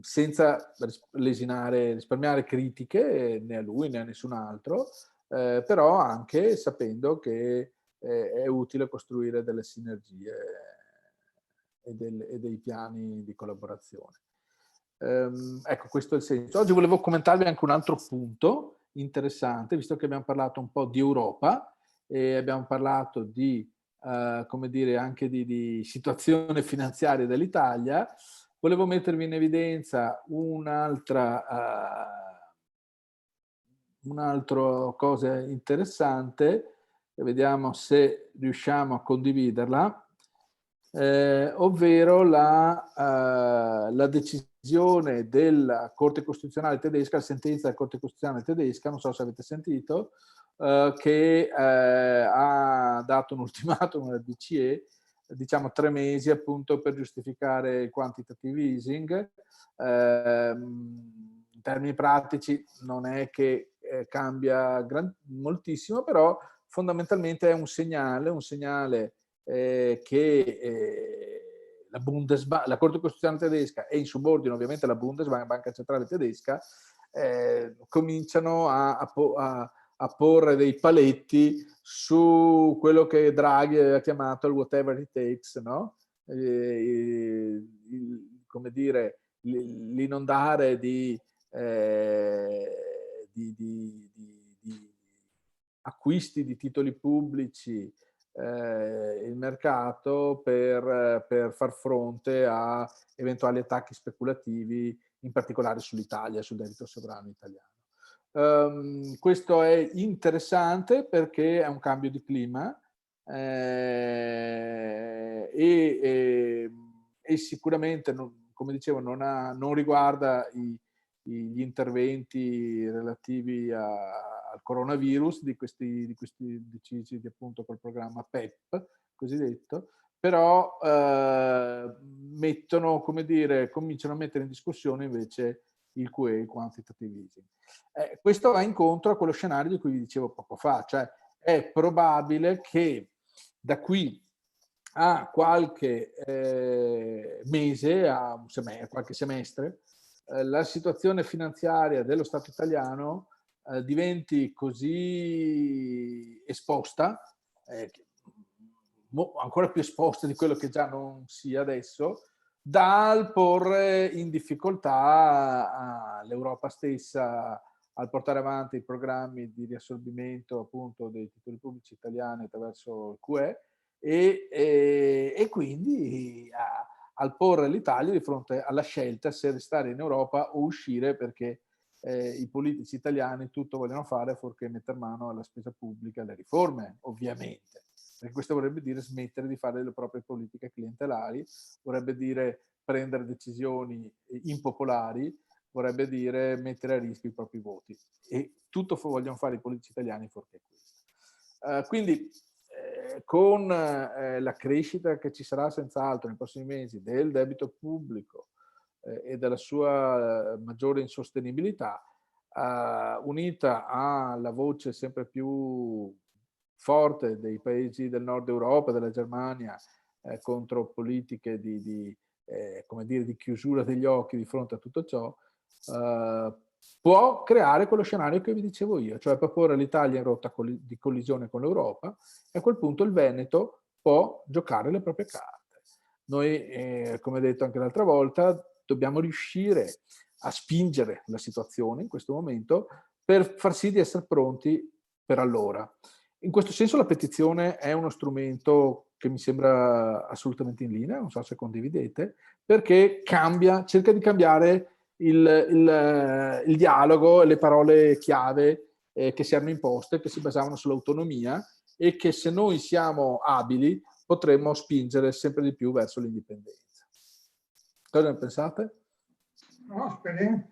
[SPEAKER 1] Senza risparmiare critiche né a lui né a nessun altro, però anche sapendo che è utile costruire delle sinergie e dei piani di collaborazione. Ecco, questo è il senso. Oggi volevo commentarvi anche un altro punto interessante, visto che abbiamo parlato un po' di Europa e abbiamo parlato di, come dire, anche di situazione finanziaria dell'Italia. Volevo mettervi in evidenza un'altra cosa interessante, e vediamo se riusciamo a condividerla, ovvero la decisione della Corte Costituzionale tedesca, la sentenza della Corte Costituzionale tedesca, non so se avete sentito, che ha dato un ultimatum alla BCE, diciamo 3 mesi appunto per giustificare il quantitative easing. In termini pratici non è che cambia moltissimo, però fondamentalmente è un segnale che la Corte Costituzionale tedesca e in subordine ovviamente la Bundesbank, Banca Centrale Tedesca, cominciano a porre dei paletti su quello che Draghi aveva chiamato il whatever it takes, no? Come dire, l'inondare di acquisti di titoli pubblici il mercato per far fronte a eventuali attacchi speculativi, in particolare sull'Italia, sul debito sovrano italiano. Questo è interessante perché è un cambio di clima e sicuramente, come dicevo, non riguarda gli interventi relativi al coronavirus di questi decisi appunto col programma PEP cosiddetto, però cominciano a mettere in discussione invece il QE, il quantitative easing. Questo va incontro a quello scenario di cui vi dicevo poco fa, cioè è probabile che da qui a qualche mese, a qualche semestre, la situazione finanziaria dello Stato italiano diventi così esposta, ancora più esposta di quello che già non sia adesso, dal porre in difficoltà l'Europa stessa al portare avanti i programmi di riassorbimento appunto dei titoli pubblici italiani attraverso il QE e quindi al porre l'Italia di fronte alla scelta se restare in Europa o uscire, perché i politici italiani tutto vogliono fare fuorché mettere mano alla spesa pubblica, alle riforme ovviamente. Perché questo vorrebbe dire smettere di fare le proprie politiche clientelari, vorrebbe dire prendere decisioni impopolari, vorrebbe dire mettere a rischio i propri voti. E tutto vogliono fare i politici italiani fuorché questo. Quindi con la crescita che ci sarà senz'altro nei prossimi mesi del debito pubblico e della sua maggiore insostenibilità, unita alla voce sempre più forte dei paesi del nord Europa, della Germania, contro politiche di chiusura degli occhi di fronte a tutto ciò, può creare quello scenario che vi dicevo io, cioè proporre l'Italia in rotta di collisione con l'Europa, e a quel punto il Veneto può giocare le proprie carte. Noi, come detto anche l'altra volta, dobbiamo riuscire a spingere la situazione in questo momento per far sì di essere pronti per allora. In questo senso la petizione è uno strumento che mi sembra assolutamente in linea, non so se condividete, perché cerca di cambiare il dialogo e le parole chiave che si erano imposte, che si basavano sull'autonomia e che, se noi siamo abili, potremmo spingere sempre di più verso l'indipendenza. Cosa ne pensate?
[SPEAKER 2] No, speriamo.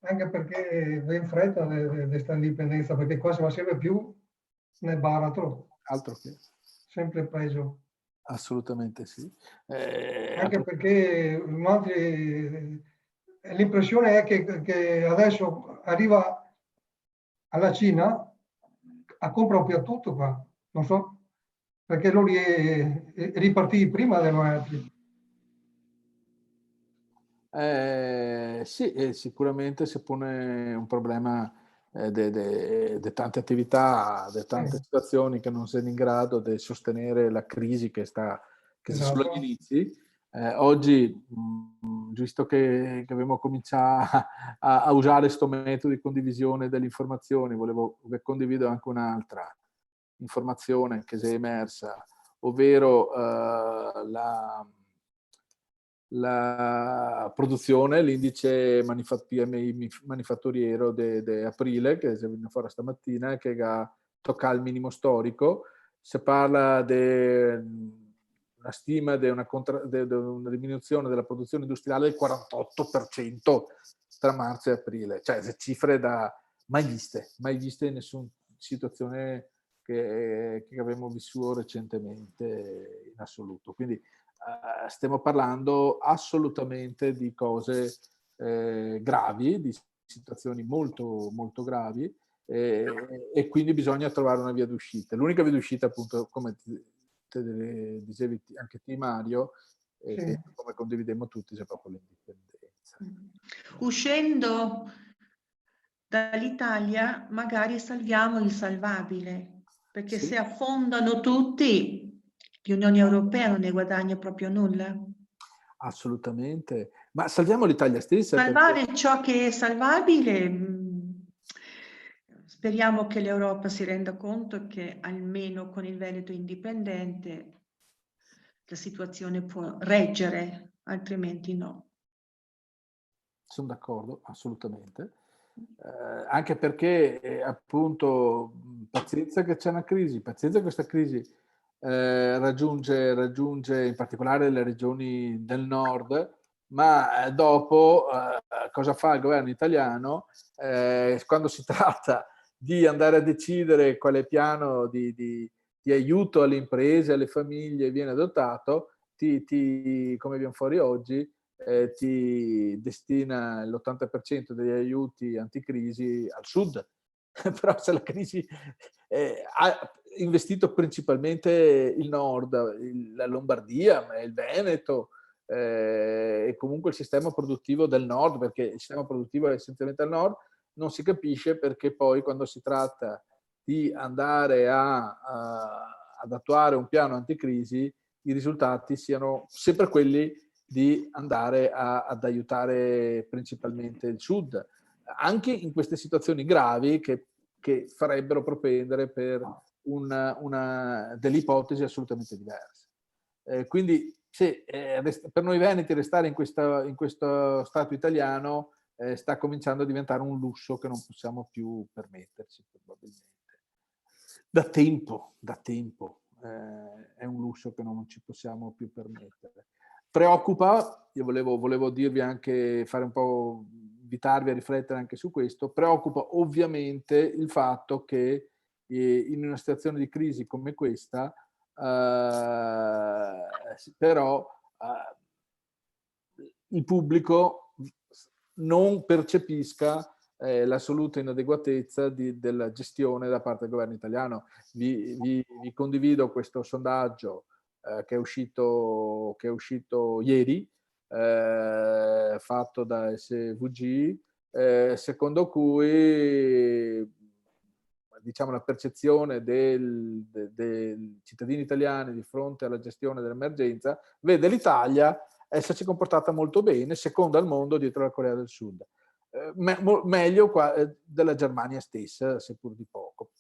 [SPEAKER 2] Anche perché va in fretta di questa indipendenza, perché qua si va sempre più nel baratro.
[SPEAKER 1] Altro che.
[SPEAKER 2] Sempre peggio.
[SPEAKER 1] Assolutamente sì.
[SPEAKER 2] Anche perché l'impressione è che adesso arriva alla Cina a comprare più tutto qua. Non so, perché loro ripartiti prima dei altri.
[SPEAKER 1] Sì, sicuramente si pone un problema di tante attività, di tante situazioni che non sono in grado di sostenere la crisi che sta solo agli inizi. Oggi, visto che abbiamo cominciato a usare questo metodo di condivisione delle informazioni, volevo condividere anche un'altra informazione che si è emersa, ovvero la produzione, l'indice PMI manifatturiero di aprile, che è venuto fuori stamattina, che ha toccato il minimo storico. Si parla di una stima di una diminuzione della produzione industriale del 48% tra marzo e aprile, cioè cifre mai viste in nessuna situazione che abbiamo vissuto recentemente in assoluto. Quindi stiamo parlando assolutamente di cose gravi, di situazioni molto, molto gravi, e quindi bisogna trovare una via d'uscita. L'unica via d'uscita, appunto, come te dicevi anche te, Mario, e come condividemmo tutti, c'è proprio l'indipendenza.
[SPEAKER 5] Uscendo dall'Italia magari salviamo il salvabile, perché se affondano tutti, l'Unione Europea non ne guadagna proprio nulla.
[SPEAKER 1] Assolutamente, ma salviamo l'Italia stessa.
[SPEAKER 5] Salvare ciò che è salvabile, speriamo che l'Europa si renda conto che almeno con il Veneto indipendente la situazione può reggere, altrimenti no.
[SPEAKER 1] Sono d'accordo, assolutamente. anche perché appunto pazienza che c'è una crisi, pazienza che questa crisi raggiunge in particolare le regioni del nord, ma dopo cosa fa il governo italiano quando si tratta di andare a decidere quale piano di aiuto alle imprese, alle famiglie viene adottato, come viene fuori oggi, ti destina l'80% degli aiuti anticrisi al sud. Però se la crisi ha investito principalmente il nord, la Lombardia, il Veneto e comunque il sistema produttivo del nord, perché il sistema produttivo è essenzialmente al nord, non si capisce perché poi quando si tratta di andare ad attuare un piano anticrisi i risultati siano sempre quelli di andare ad aiutare principalmente il sud, anche in queste situazioni gravi che farebbero propendere per delle ipotesi assolutamente diverse. Quindi sì, per noi veneti restare in questo stato italiano sta cominciando a diventare un lusso che non possiamo più permetterci probabilmente. Da tempo è un lusso che non ci possiamo più permettere. Preoccupa, io volevo dirvi anche, fare un po', invitarvi a riflettere anche su questo, preoccupa ovviamente il fatto che in una situazione di crisi come questa, però il pubblico non percepisca l'assoluta inadeguatezza della gestione da parte del governo italiano. Vi condivido questo sondaggio che è uscito ieri, fatto da SVG, secondo cui diciamo la percezione dei cittadini italiani di fronte alla gestione dell'emergenza vede l'Italia essersi comportata molto bene, seconda al mondo dietro la Corea del Sud. Meglio della Germania stessa, seppur di poco.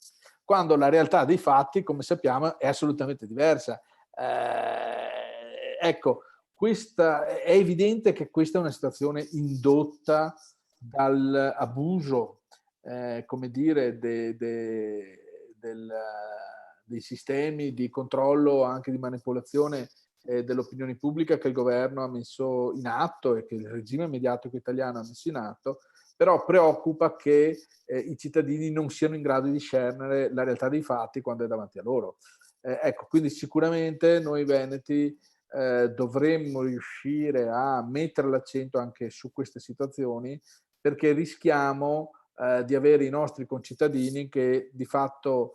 [SPEAKER 1] Quando la realtà dei fatti, come sappiamo, è assolutamente diversa. Ecco, è evidente che questa è una situazione indotta dall'abuso, come dire, dei sistemi di controllo, anche di manipolazione dell'opinione pubblica che il governo ha messo in atto e che il regime mediatico italiano ha messo in atto, però preoccupa che i cittadini non siano in grado di discernere la realtà dei fatti quando è davanti a loro. Ecco, quindi sicuramente noi veneti dovremmo riuscire a mettere l'accento anche su queste situazioni, perché rischiamo di avere i nostri concittadini che di fatto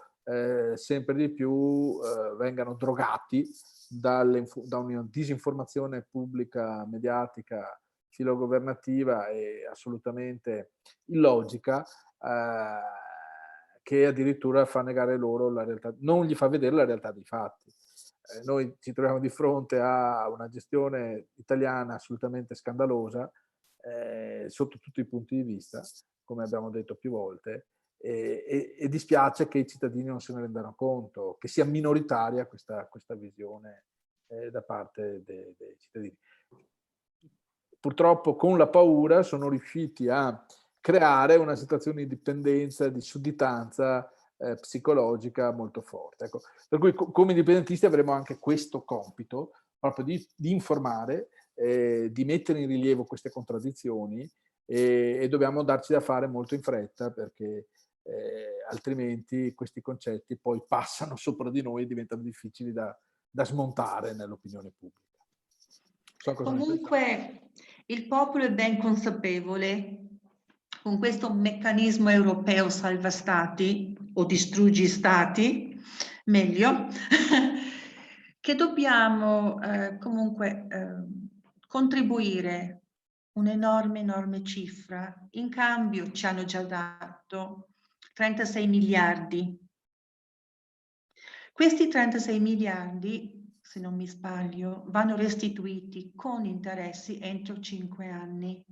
[SPEAKER 1] sempre di più vengano drogati da una disinformazione pubblica, mediatica, filogovernativa e assolutamente illogica, che addirittura fa negare loro la realtà, non gli fa vedere la realtà dei fatti. Noi ci troviamo di fronte a una gestione italiana assolutamente scandalosa sotto tutti i punti di vista, come abbiamo detto più volte, e dispiace che i cittadini non se ne rendano conto, che sia minoritaria questa visione da parte dei cittadini. Purtroppo con la paura sono riusciti a creare una situazione di dipendenza, di sudditanza psicologica molto forte. Ecco, per cui come indipendentisti avremo anche questo compito, proprio di informare, di mettere in rilievo queste contraddizioni e dobbiamo darci da fare molto in fretta, perché altrimenti questi concetti poi passano sopra di noi e diventano difficili da smontare nell'opinione pubblica.
[SPEAKER 5] Comunque il popolo è ben consapevole, con questo meccanismo europeo salva stati o distruggi stati, meglio, che dobbiamo comunque contribuire un'enorme cifra. In cambio ci hanno già dato 36 miliardi. Questi 36 miliardi, se non mi sbaglio, vanno restituiti con interessi entro 5 anni.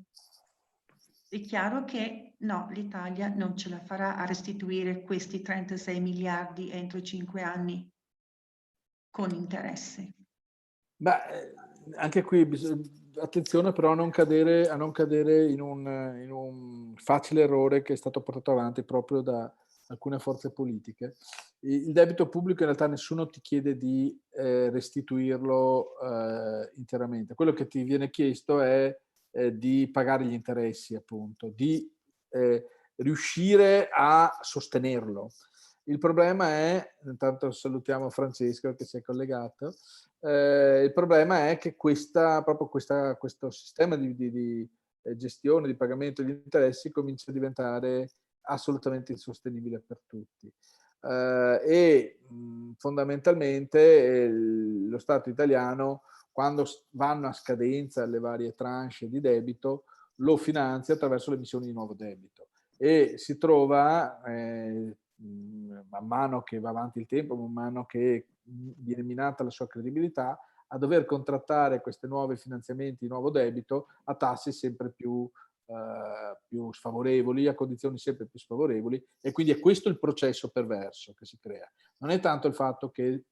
[SPEAKER 5] È chiaro che no, l'Italia non ce la farà a restituire questi 36 miliardi entro 5 anni con interessi.
[SPEAKER 1] Beh, anche qui attenzione però a non cadere in un facile errore che è stato portato avanti proprio da alcune forze politiche. Il debito pubblico in realtà nessuno ti chiede di restituirlo interamente. Quello che ti viene chiesto è di pagare gli interessi, appunto, di riuscire a sostenerlo. Il problema è, intanto salutiamo Francesco che si è collegato, il problema è che questo sistema di gestione, di pagamento degli interessi comincia a diventare assolutamente insostenibile per tutti. Fondamentalmente lo Stato italiano, quando vanno a scadenza le varie tranche di debito, lo finanzia attraverso l'emissione di nuovo debito e si trova man mano che va avanti il tempo, man mano che viene minata la sua credibilità, a dover contrattare questi nuovi finanziamenti, nuovo debito a tassi sempre più sfavorevoli, a condizioni sempre più sfavorevoli, e quindi è questo il processo perverso che si crea. Non è tanto il fatto che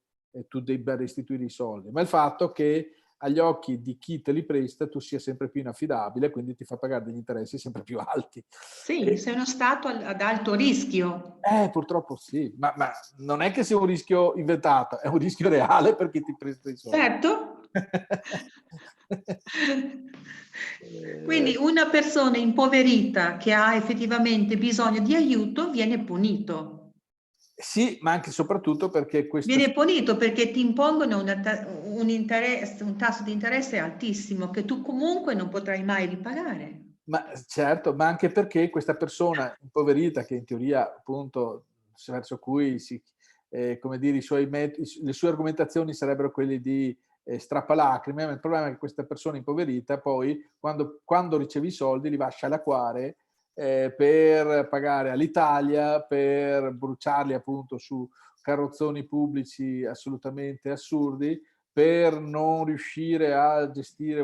[SPEAKER 1] tu debba restituire i soldi, ma il fatto che agli occhi di chi te li presta tu sia sempre più inaffidabile, quindi ti fa pagare degli interessi sempre più alti.
[SPEAKER 5] Sì, sei uno Stato ad alto rischio.
[SPEAKER 1] Purtroppo sì, ma non è che sia un rischio inventato, è un rischio reale per chi ti presta i soldi.
[SPEAKER 5] Certo. Quindi una persona impoverita che ha effettivamente bisogno di aiuto viene punito.
[SPEAKER 1] Sì, ma anche e soprattutto perché
[SPEAKER 5] Viene punito perché ti impongono un tasso di interesse altissimo che tu comunque non potrai mai ripagare.
[SPEAKER 1] Ma certo, ma anche perché questa persona impoverita, che in teoria appunto verso cui come dire, le sue argomentazioni sarebbero quelle di strappalacrime, ma il problema è che questa persona impoverita poi quando riceve i soldi li va a scialacquare per pagare all'Italia, per bruciarli appunto su carrozzoni pubblici assolutamente assurdi, per non riuscire a gestire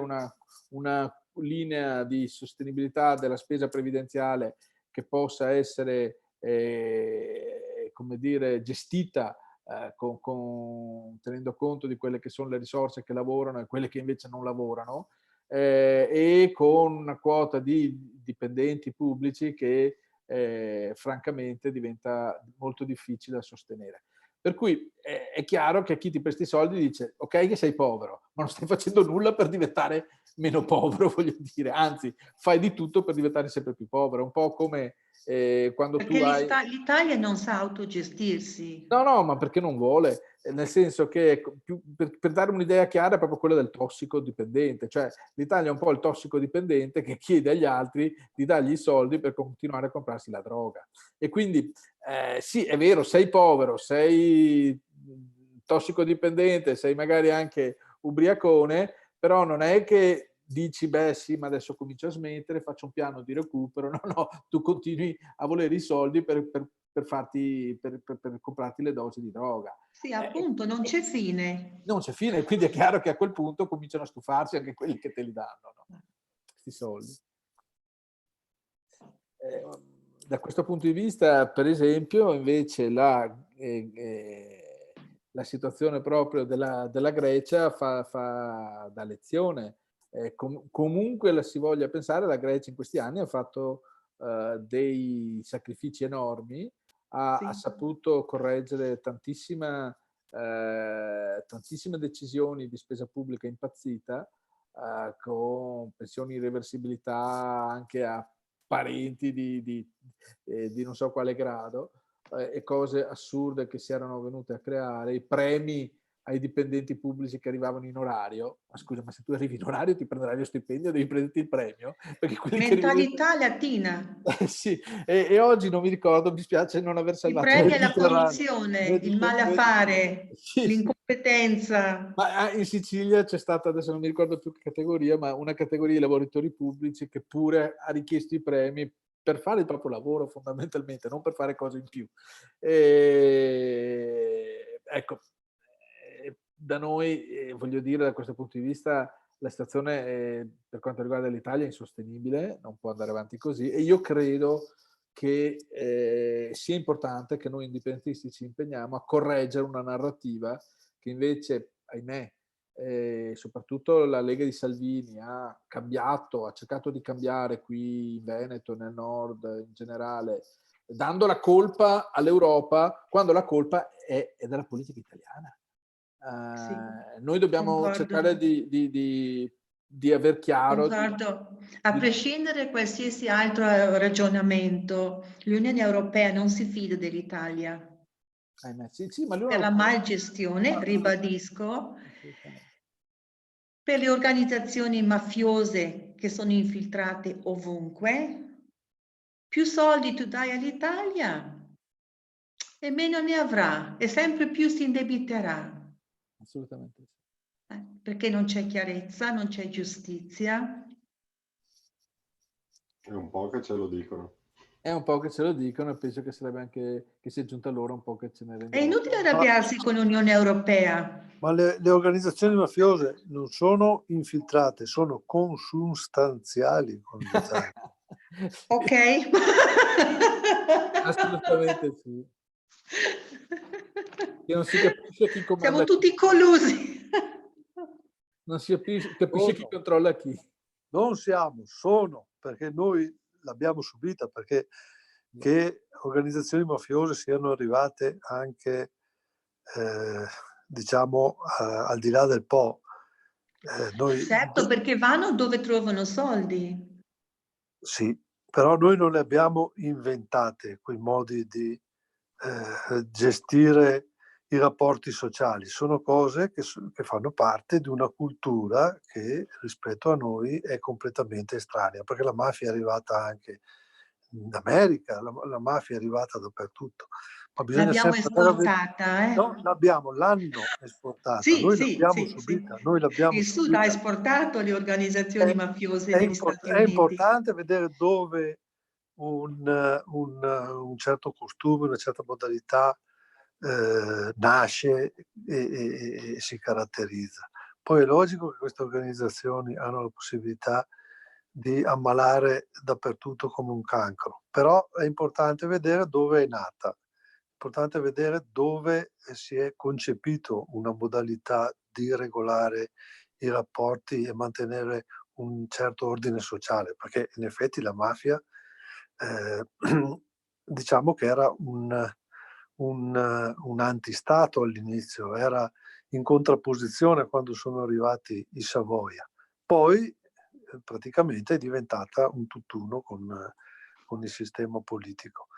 [SPEAKER 1] una linea di sostenibilità della spesa previdenziale che possa essere come dire, gestita tenendo conto di quelle che sono le risorse che lavorano e quelle che invece non lavorano, e con una quota di dipendenti pubblici che francamente diventa molto difficile da sostenere. Per cui è chiaro che chi ti presta i soldi dice ok che sei povero, ma non stai facendo nulla per diventare meno povero, voglio dire, anzi fai di tutto per diventare sempre più povero, un po' come quando
[SPEAKER 5] Perché
[SPEAKER 1] tu hai...
[SPEAKER 5] l'Italia non sa autogestirsi.
[SPEAKER 1] No, ma perché non vuole? Nel senso che per dare un'idea chiara è proprio quella del tossicodipendente, cioè l'Italia è un po' il tossicodipendente che chiede agli altri di dargli i soldi per continuare a comprarsi la droga. E quindi sì, è vero, sei povero, sei tossicodipendente, sei magari anche ubriacone, però non è che dici, beh sì, ma adesso comincio a smettere, faccio un piano di recupero. No, tu continui a volere i soldi per comprarti le dosi di droga.
[SPEAKER 5] Sì, appunto, non c'è fine.
[SPEAKER 1] Non c'è fine, quindi è chiaro che a quel punto cominciano a stufarsi anche quelli che te li danno, no? Questi soldi. Da questo punto di vista, per esempio, invece la situazione proprio della Grecia fa da lezione. Comunque la si voglia pensare, la Grecia in questi anni ha fatto dei sacrifici enormi, ha saputo correggere tantissime decisioni di spesa pubblica impazzita, con pensioni di reversibilità anche a parenti di non so quale grado, e cose assurde che si erano venute a creare, i premi ai dipendenti pubblici che arrivavano in orario. Ma scusa, ma se tu arrivi in orario ti prenderai lo stipendio, devi prenderti il premio? Perché quelli
[SPEAKER 5] Mentalità latina.
[SPEAKER 1] sì, e oggi non mi ricordo, mi spiace non aver
[SPEAKER 5] I
[SPEAKER 1] salvato
[SPEAKER 5] premi alla corruzione, il malaffare,
[SPEAKER 1] sì,
[SPEAKER 5] l'incompetenza.
[SPEAKER 1] Ma in Sicilia c'è stata, adesso non mi ricordo più che categoria, ma una categoria di lavoratori pubblici che pure ha richiesto i premi per fare il proprio lavoro fondamentalmente, non per fare cose in più. Ecco, da noi, voglio dire, da questo punto di vista, la situazione per quanto riguarda l'Italia è insostenibile, non può andare avanti così, e io credo che sia importante che noi indipendentisti ci impegniamo a correggere una narrativa che invece, ahimè, soprattutto la Lega di Salvini ha cambiato, ha cercato di cambiare qui in Veneto, nel nord in generale, dando la colpa all'Europa quando la colpa è della politica italiana.
[SPEAKER 5] Sì,
[SPEAKER 1] Noi dobbiamo
[SPEAKER 5] concordo.
[SPEAKER 1] cercare di aver chiaro.
[SPEAKER 5] Concordo. A prescindere da qualsiasi altro ragionamento, l'Unione Europea non si fida dell'Italia.
[SPEAKER 1] Sì, ma
[SPEAKER 5] Per la malgestione, ribadisco, per le organizzazioni mafiose che sono infiltrate ovunque, più soldi tu dai all'Italia e meno ne avrà e sempre più si indebiterà.
[SPEAKER 1] Assolutamente sì.
[SPEAKER 5] Perché non c'è chiarezza, non c'è giustizia.
[SPEAKER 6] È un po' che ce lo dicono.
[SPEAKER 1] È un po' che ce lo dicono e penso che sarebbe anche che sia giunta l'ora un po' che ce ne rendiamo.
[SPEAKER 5] È inutile arrabbiarsi con l'Unione Europea.
[SPEAKER 3] Ma le organizzazioni mafiose non sono infiltrate, sono consustanziali con l'Italia.
[SPEAKER 5] Ok?
[SPEAKER 1] Assolutamente sì. Che non si capisce chi comanda.
[SPEAKER 5] Siamo tutti collusi.
[SPEAKER 1] Non si capisce chi controlla chi.
[SPEAKER 3] Non siamo, sono, perché noi l'abbiamo subita, perché che organizzazioni mafiose siano arrivate anche, diciamo, al di là del Po. Noi,
[SPEAKER 5] Certo, perché vanno dove trovano soldi.
[SPEAKER 3] sì, però noi non le abbiamo inventate quei modi di gestire i rapporti sociali. Sono cose che fanno parte di una cultura che rispetto a noi è completamente estranea, perché la mafia è arrivata anche in America, la mafia è arrivata dappertutto. Ma bisogna
[SPEAKER 5] L'abbiamo
[SPEAKER 3] sempre
[SPEAKER 5] esportata,
[SPEAKER 3] no, l'hanno esportata,
[SPEAKER 5] Sì,
[SPEAKER 3] noi
[SPEAKER 5] sì,
[SPEAKER 3] l'abbiamo
[SPEAKER 5] sì,
[SPEAKER 3] subita,
[SPEAKER 5] sì.
[SPEAKER 3] noi l'abbiamo
[SPEAKER 5] Il Sud ha
[SPEAKER 3] subita.
[SPEAKER 5] esportato le organizzazioni mafiose negli Stati
[SPEAKER 3] È
[SPEAKER 5] Uniti.
[SPEAKER 3] importante vedere dove un certo costume, una certa modalità nasce e si caratterizza. Poi è logico che queste organizzazioni hanno la possibilità di ammalare dappertutto come un cancro, però è importante vedere dove è nata, è importante vedere dove si è concepito una modalità di regolare i rapporti e mantenere un certo ordine sociale, perché in effetti la mafia diciamo che era un antistato all'inizio, era in contrapposizione quando sono arrivati i Savoia. Poi praticamente è diventata un tutt'uno con il sistema politico.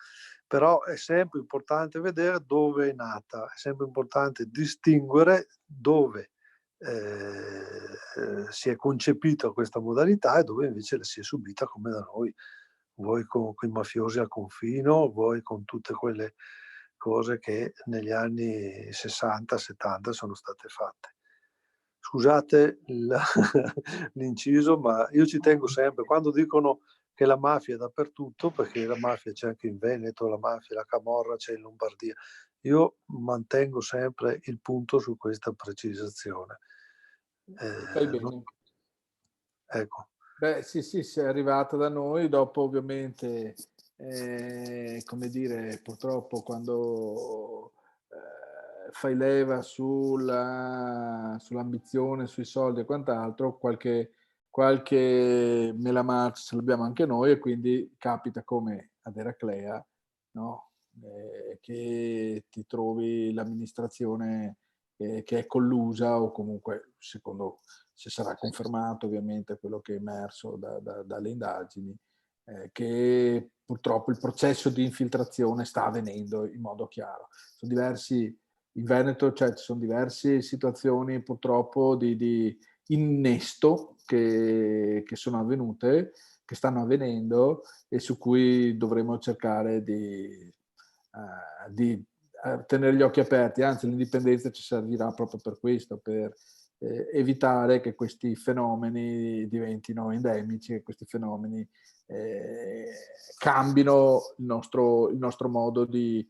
[SPEAKER 3] Però è sempre importante vedere dove è nata, è sempre importante distinguere dove si è concepita questa modalità e dove invece la si è subita come da noi, vuoi con i mafiosi a confino, vuoi con tutte quelle cose che negli anni 60-70 sono state fatte. Scusate l'inciso, ma io ci tengo sempre, quando dicono che la mafia è dappertutto, perché la mafia c'è anche in Veneto, la mafia, la camorra c'è in Lombardia, io mantengo sempre il punto su questa precisazione.
[SPEAKER 1] Fai bene.
[SPEAKER 3] Ecco.
[SPEAKER 1] Beh, sì, è arrivata da noi, dopo ovviamente, come dire, purtroppo quando fai leva sull'ambizione, sui soldi e quant'altro, qualche mela marcia ce l'abbiamo anche noi e quindi capita come ad Eraclea, no? Che ti trovi l'amministrazione che è collusa o comunque, secondo, se sarà confermato ovviamente quello che è emerso dalle indagini, che purtroppo il processo di infiltrazione sta avvenendo in modo chiaro. Sono diversi, in Veneto cioè, ci sono diverse situazioni purtroppo di innesto che sono avvenute, che stanno avvenendo e su cui dovremo cercare di tenere gli occhi aperti, anzi l'indipendenza ci servirà proprio per questo, per evitare che questi fenomeni diventino endemici, che questi fenomeni cambino il nostro modo di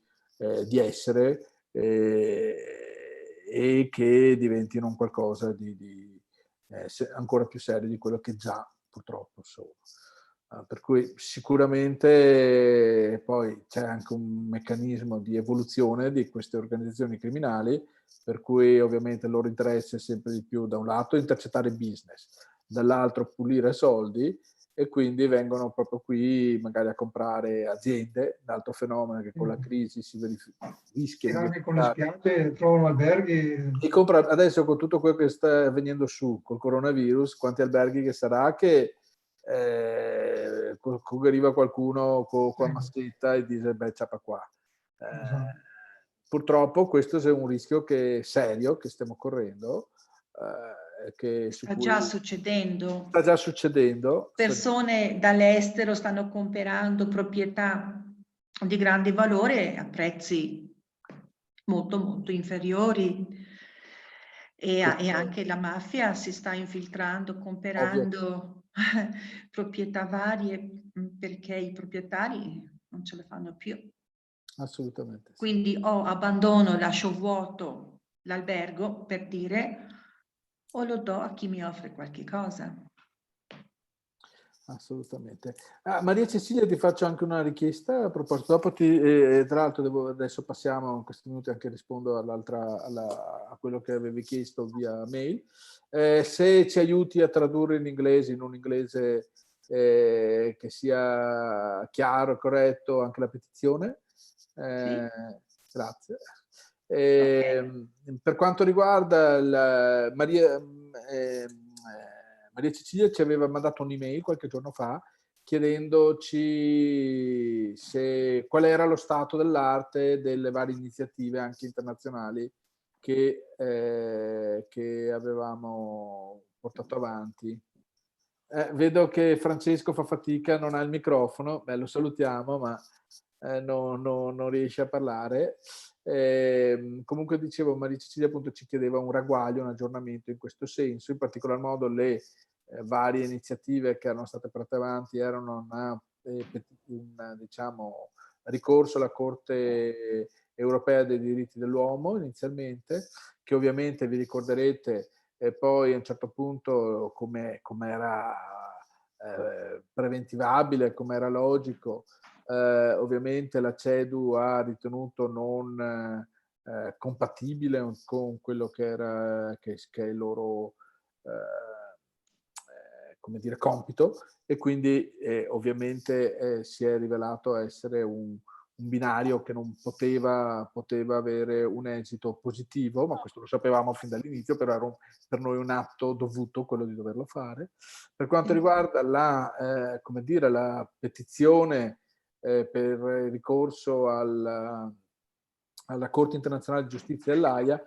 [SPEAKER 1] essere e che diventino un qualcosa di ancora più serio di quello che già purtroppo sono. Per cui sicuramente poi c'è anche un meccanismo di evoluzione di queste organizzazioni criminali, per cui ovviamente il loro interesse è sempre di più, da un lato, intercettare business, dall'altro pulire soldi, e quindi vengono proprio qui magari a comprare aziende. L'altro fenomeno è che con la crisi si rischia
[SPEAKER 2] Sì,
[SPEAKER 1] di
[SPEAKER 2] anche con le
[SPEAKER 1] verificare.
[SPEAKER 2] spiagge trovano alberghi.
[SPEAKER 1] E compra, adesso con tutto quello che sta venendo su col coronavirus, quanti alberghi che sarà che arriva qualcuno con la maschetta e dice beh, ciapa qua.
[SPEAKER 2] Esatto.
[SPEAKER 1] Purtroppo questo è un rischio serio che stiamo correndo,
[SPEAKER 5] Sta già succedendo.
[SPEAKER 1] sta già succedendo.
[SPEAKER 5] Persone dall'estero stanno comprando proprietà di grande valore a prezzi molto molto inferiori, e anche la mafia si sta infiltrando, comprando proprietà varie, perché i proprietari non ce le fanno più.
[SPEAKER 1] Assolutamente sì.
[SPEAKER 5] Quindi o abbandono, lascio vuoto l'albergo, per dire, o lo do a chi mi offre qualche cosa.
[SPEAKER 1] Assolutamente. Maria Cecilia, ti faccio anche una richiesta a proposito. Dopo tra l'altro adesso passiamo in questi minuti, anche rispondo a quello che avevi chiesto via mail. Se ci aiuti a tradurre in inglese, in un inglese che sia chiaro e corretto, anche la petizione.
[SPEAKER 5] Sì.
[SPEAKER 1] Grazie.
[SPEAKER 5] Okay.
[SPEAKER 1] Per quanto riguarda Maria Cecilia ci aveva mandato un'email qualche giorno fa chiedendoci qual era lo stato dell'arte delle varie iniziative anche internazionali che avevamo portato avanti. Vedo che Francesco fa fatica, non ha il microfono. Beh, lo salutiamo, ma non riesce a parlare. Comunque dicevo, Maria Cecilia appunto ci chiedeva un ragguaglio, un aggiornamento in questo senso, in particolar modo le varie iniziative che erano state portate avanti erano un diciamo, ricorso alla Corte Europea dei diritti dell'uomo inizialmente, che ovviamente vi ricorderete poi a un certo punto, come era preventivabile, come era logico, ovviamente la CEDU ha ritenuto non compatibile con quello che è il loro come dire, compito, e quindi ovviamente si è rivelato essere un binario che non poteva avere un esito positivo, ma questo lo sapevamo fin dall'inizio, però era per noi un atto dovuto quello di doverlo fare. Per quanto riguarda la petizione per ricorso alla Corte internazionale di giustizia dell'Aia,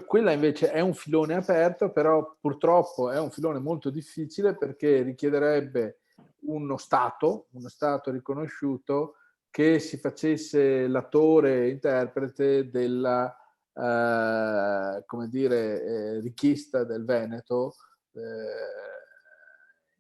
[SPEAKER 1] quella invece è un filone aperto, però purtroppo è un filone molto difficile perché richiederebbe uno Stato riconosciuto che si facesse l'attore interprete della richiesta del Veneto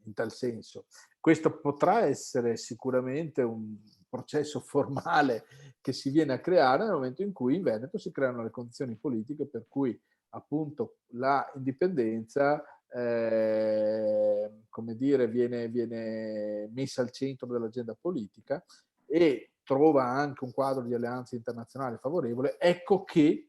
[SPEAKER 1] in tal senso. Questo potrà essere sicuramente un processo formale che si viene a creare nel momento in cui in Veneto si creano le condizioni politiche per cui appunto la indipendenza viene messa al centro dell'agenda politica e trova anche un quadro di alleanze internazionali favorevole. Ecco che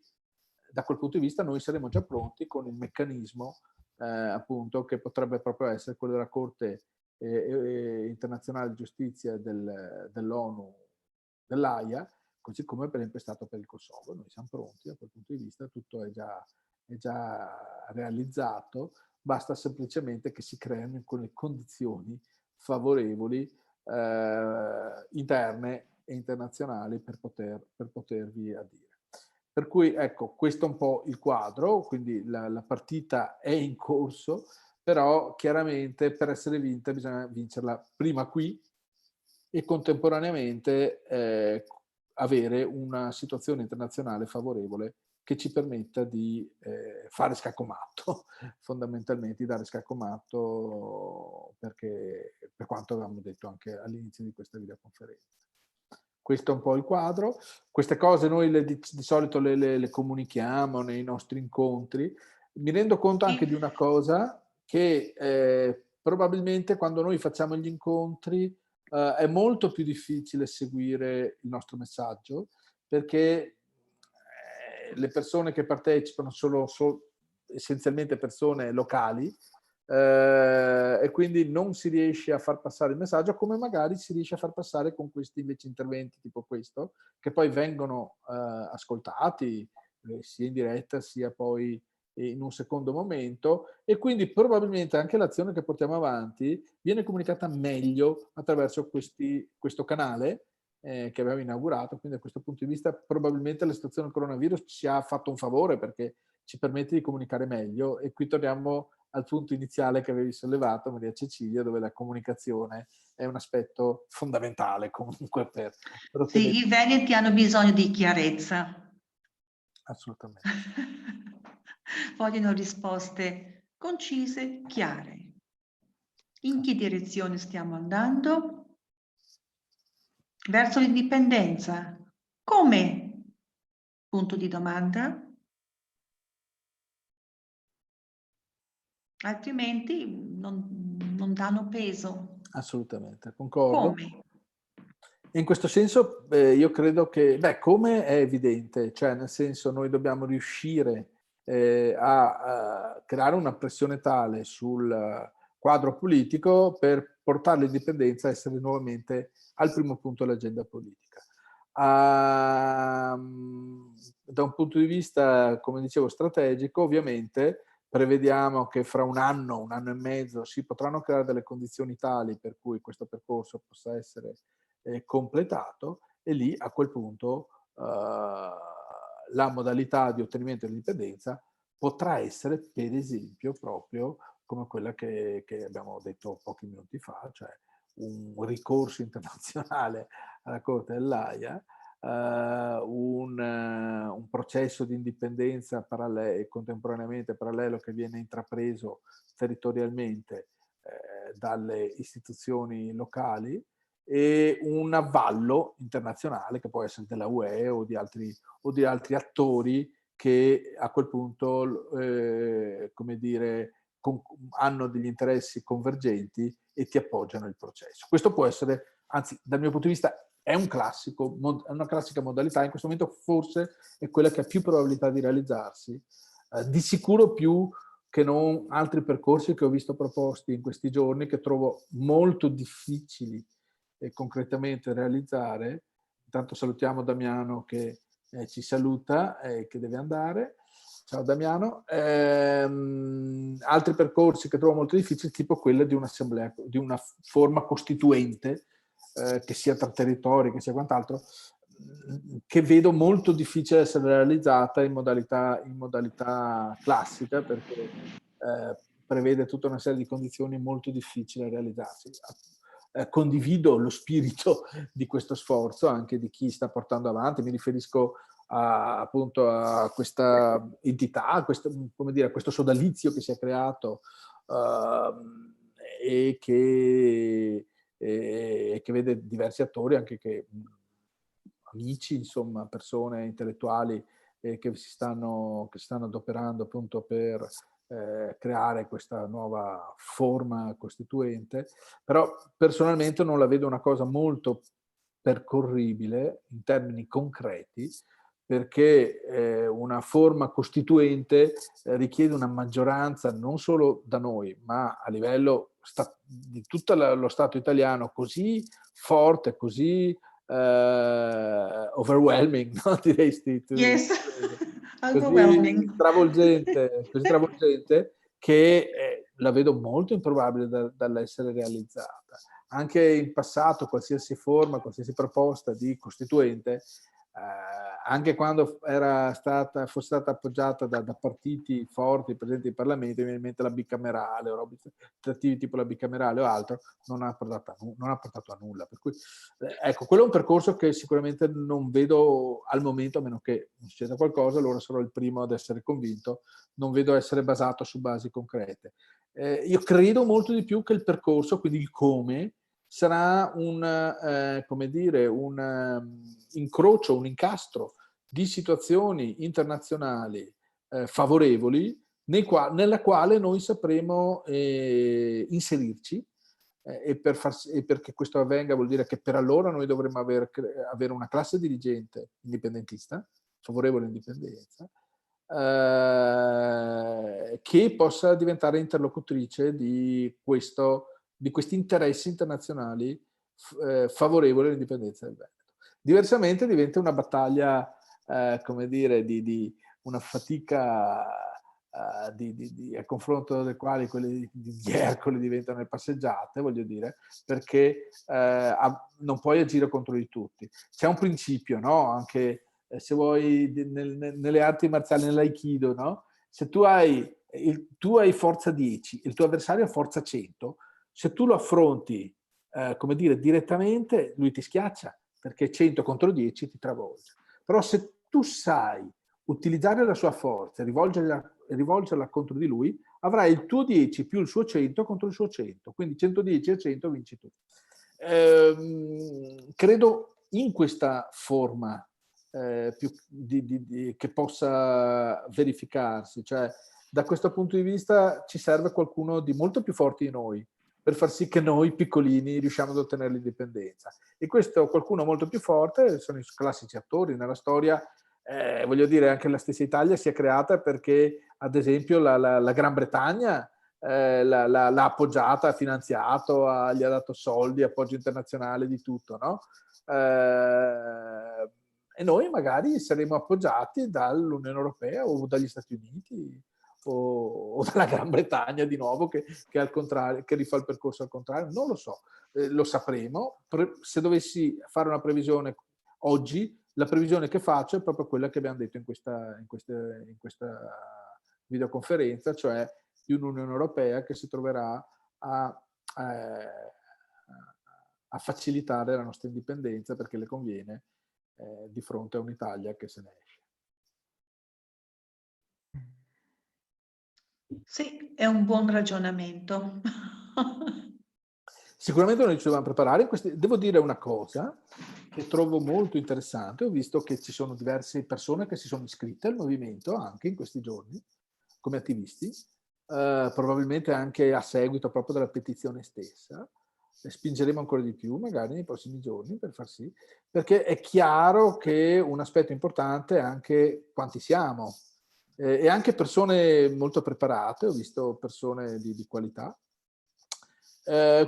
[SPEAKER 1] da quel punto di vista noi saremo già pronti con il meccanismo appunto che potrebbe proprio essere quello della Corte internazionale di giustizia dell'ONU, dell'AIA, così come per esempio è stato per il Kosovo. Noi siamo pronti da quel punto di vista, tutto è già realizzato, basta semplicemente che si creino quelle condizioni favorevoli interne e internazionali per potervi adire. Per cui ecco, questo è un po' il quadro, quindi la partita è in corso, però chiaramente per essere vinta bisogna vincerla prima qui e contemporaneamente avere una situazione internazionale favorevole che ci permetta di fare scacco matto, fondamentalmente di dare scacco matto, perché per quanto avevamo detto anche all'inizio di questa videoconferenza. Questo è un po' il quadro. Queste cose noi di solito le comunichiamo nei nostri incontri. Mi rendo conto anche di una cosa, che probabilmente quando noi facciamo gli incontri è molto più difficile seguire il nostro messaggio, perché le persone che partecipano sono essenzialmente persone locali, e quindi non si riesce a far passare il messaggio come magari si riesce a far passare con questi invece interventi tipo questo, che poi vengono ascoltati sia in diretta sia poi in un secondo momento, e quindi probabilmente anche l'azione che portiamo avanti viene comunicata meglio attraverso questo canale che abbiamo inaugurato. Quindi da questo punto di vista probabilmente la situazione del coronavirus ci ha fatto un favore, perché ci permette di comunicare meglio, e qui torniamo al punto iniziale che avevi sollevato, Maria Cecilia, dove la comunicazione è un aspetto fondamentale comunque per ottenere...
[SPEAKER 5] Sì, i veneti hanno bisogno di chiarezza.
[SPEAKER 1] Assolutamente.
[SPEAKER 5] Vogliono risposte concise, chiare. In che direzione stiamo andando? Verso l'indipendenza. Come? Punto di domanda. Altrimenti non danno peso.
[SPEAKER 1] Assolutamente, concordo.
[SPEAKER 5] Come?
[SPEAKER 1] In questo senso io credo che, come è evidente, cioè nel senso noi dobbiamo riuscire a creare una pressione tale sul quadro politico per portare l'indipendenza a essere nuovamente al primo punto dell'agenda politica. Da un punto di vista, come dicevo, strategico, ovviamente prevediamo che fra un anno e mezzo si potranno creare delle condizioni tali per cui questo percorso possa essere completato, e lì a quel punto la modalità di ottenimento dell'indipendenza potrà essere, per esempio, proprio come quella che abbiamo detto pochi minuti fa, cioè un ricorso internazionale alla Corte dell'Aia, un processo di indipendenza contemporaneamente parallelo che viene intrapreso territorialmente dalle istituzioni locali, e un avvallo internazionale che può essere della UE o di altri attori che a quel punto come dire, hanno degli interessi convergenti e ti appoggiano il processo. Questo può essere, anzi dal mio punto di vista è una classica modalità, in questo momento forse è quella che ha più probabilità di realizzarsi, di sicuro più che non altri percorsi che ho visto proposti in questi giorni, che trovo molto difficili concretamente realizzare. Intanto salutiamo Damiano che ci saluta e che deve andare. Ciao Damiano. Altri percorsi che trovo molto difficili, tipo quella di un'assemblea, di una forma costituente, che sia tra territori, che sia quant'altro, che vedo molto difficile essere realizzata in modalità classica, perché prevede tutta una serie di condizioni molto difficili da realizzarsi. Condivido lo spirito di questo sforzo anche di chi sta portando avanti, mi riferisco appunto a questa entità, a questo sodalizio che si è creato e che vede diversi attori, anche amici, insomma, persone intellettuali che si stanno adoperando appunto per creare questa nuova forma costituente. Però personalmente non la vedo una cosa molto percorribile in termini concreti, perché una forma costituente richiede una maggioranza non solo da noi, ma a livello di tutto lo Stato italiano così forte, così overwhelming, no? Direi
[SPEAKER 5] Yes,
[SPEAKER 1] così travolgente che la vedo molto improbabile dall'essere realizzata. Anche in passato qualsiasi forma, qualsiasi proposta di costituente, anche quando fosse stata appoggiata da partiti forti presenti in Parlamento, mi viene in mente la bicamerale o tentativi tipo la bicamerale o altro, non ha portato a nulla. Per cui, ecco, quello è un percorso che sicuramente non vedo al momento, a meno che non succeda qualcosa, allora sarò il primo ad essere convinto, non vedo essere basato su basi concrete. Io credo molto di più che il percorso, quindi il come, sarà un incrocio, un incastro di situazioni internazionali favorevoli nella quale noi sapremo inserirci, e perché questo avvenga vuol dire che per allora noi dovremmo avere una classe dirigente indipendentista, favorevole all'indipendenza, che possa diventare interlocutrice di questi interessi internazionali favorevoli all'indipendenza del Veneto. Diversamente diventa una battaglia, come dire, di una fatica a confronto dei quali quelli di Ercole diventano le passeggiate, voglio dire, perché non puoi agire contro di tutti. C'è un principio, no? Anche se vuoi nelle arti marziali, nell'aikido, no? Se tu hai forza 10, il tuo avversario ha forza 100, se tu lo affronti come dire, direttamente, lui ti schiaccia, perché 100 contro 10 ti travolge. Però se tu sai utilizzare la sua forza, rivolgerla contro di lui, avrai il tuo 10 più il suo 100 contro il suo 100, quindi 110 a 100 vinci tu. Credo in questa forma che possa verificarsi, cioè da questo punto di vista ci serve qualcuno di molto più forte di noi per far sì che noi piccolini riusciamo ad ottenere l'indipendenza. E questo qualcuno molto più forte sono i classici attori nella storia. Voglio dire, anche la stessa Italia si è creata perché, ad esempio, la Gran Bretagna l'ha appoggiata, ha finanziato, gli ha dato soldi, appoggio internazionale, di tutto, no? E noi magari saremo appoggiati dall'Unione Europea o dagli Stati Uniti o dalla Gran Bretagna di nuovo, che al contrario, che rifà il percorso al contrario, non lo so, lo sapremo. Se dovessi fare una previsione oggi, la previsione che faccio è proprio quella che abbiamo detto in questa videoconferenza, cioè di un'Unione Europea che si troverà a facilitare la nostra indipendenza perché le conviene di fronte a un'Italia che se ne esce.
[SPEAKER 5] Sì, è un buon ragionamento.
[SPEAKER 1] Sicuramente noi ci dobbiamo preparare. Devo dire una cosa che trovo molto interessante. Ho visto che ci sono diverse persone che si sono iscritte al movimento anche in questi giorni come attivisti, probabilmente anche a seguito proprio della petizione stessa. Spingeremo ancora di più magari nei prossimi giorni per far sì, perché è chiaro che un aspetto importante è anche quanti siamo, e anche persone molto preparate. Ho visto persone di qualità.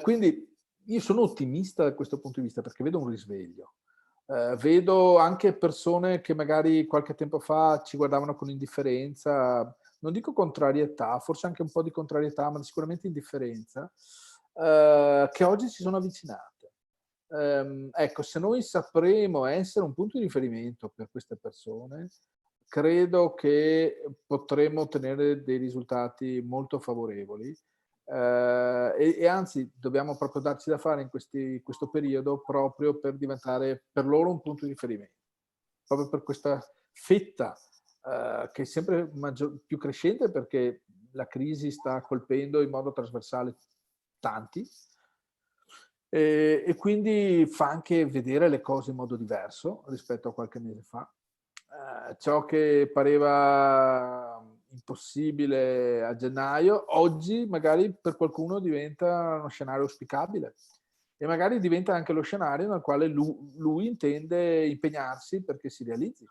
[SPEAKER 1] Quindi io sono ottimista da questo punto di vista perché vedo un risveglio. Vedo anche persone che magari qualche tempo fa ci guardavano con indifferenza, non dico contrarietà, forse anche un po' di contrarietà, ma sicuramente indifferenza, che oggi si sono avvicinate. Ecco, se noi sapremo essere un punto di riferimento per queste persone, credo che potremo ottenere dei risultati molto favorevoli. E anzi dobbiamo proprio darci da fare in questo periodo proprio per diventare per loro un punto di riferimento, proprio per questa fetta che è sempre più crescente, perché la crisi sta colpendo in modo trasversale tanti, e quindi fa anche vedere le cose in modo diverso rispetto a qualche mese fa. Ciò che pareva impossibile a gennaio, oggi magari per qualcuno diventa uno scenario auspicabile, e magari diventa anche lo scenario nel quale lui intende impegnarsi perché si realizzi.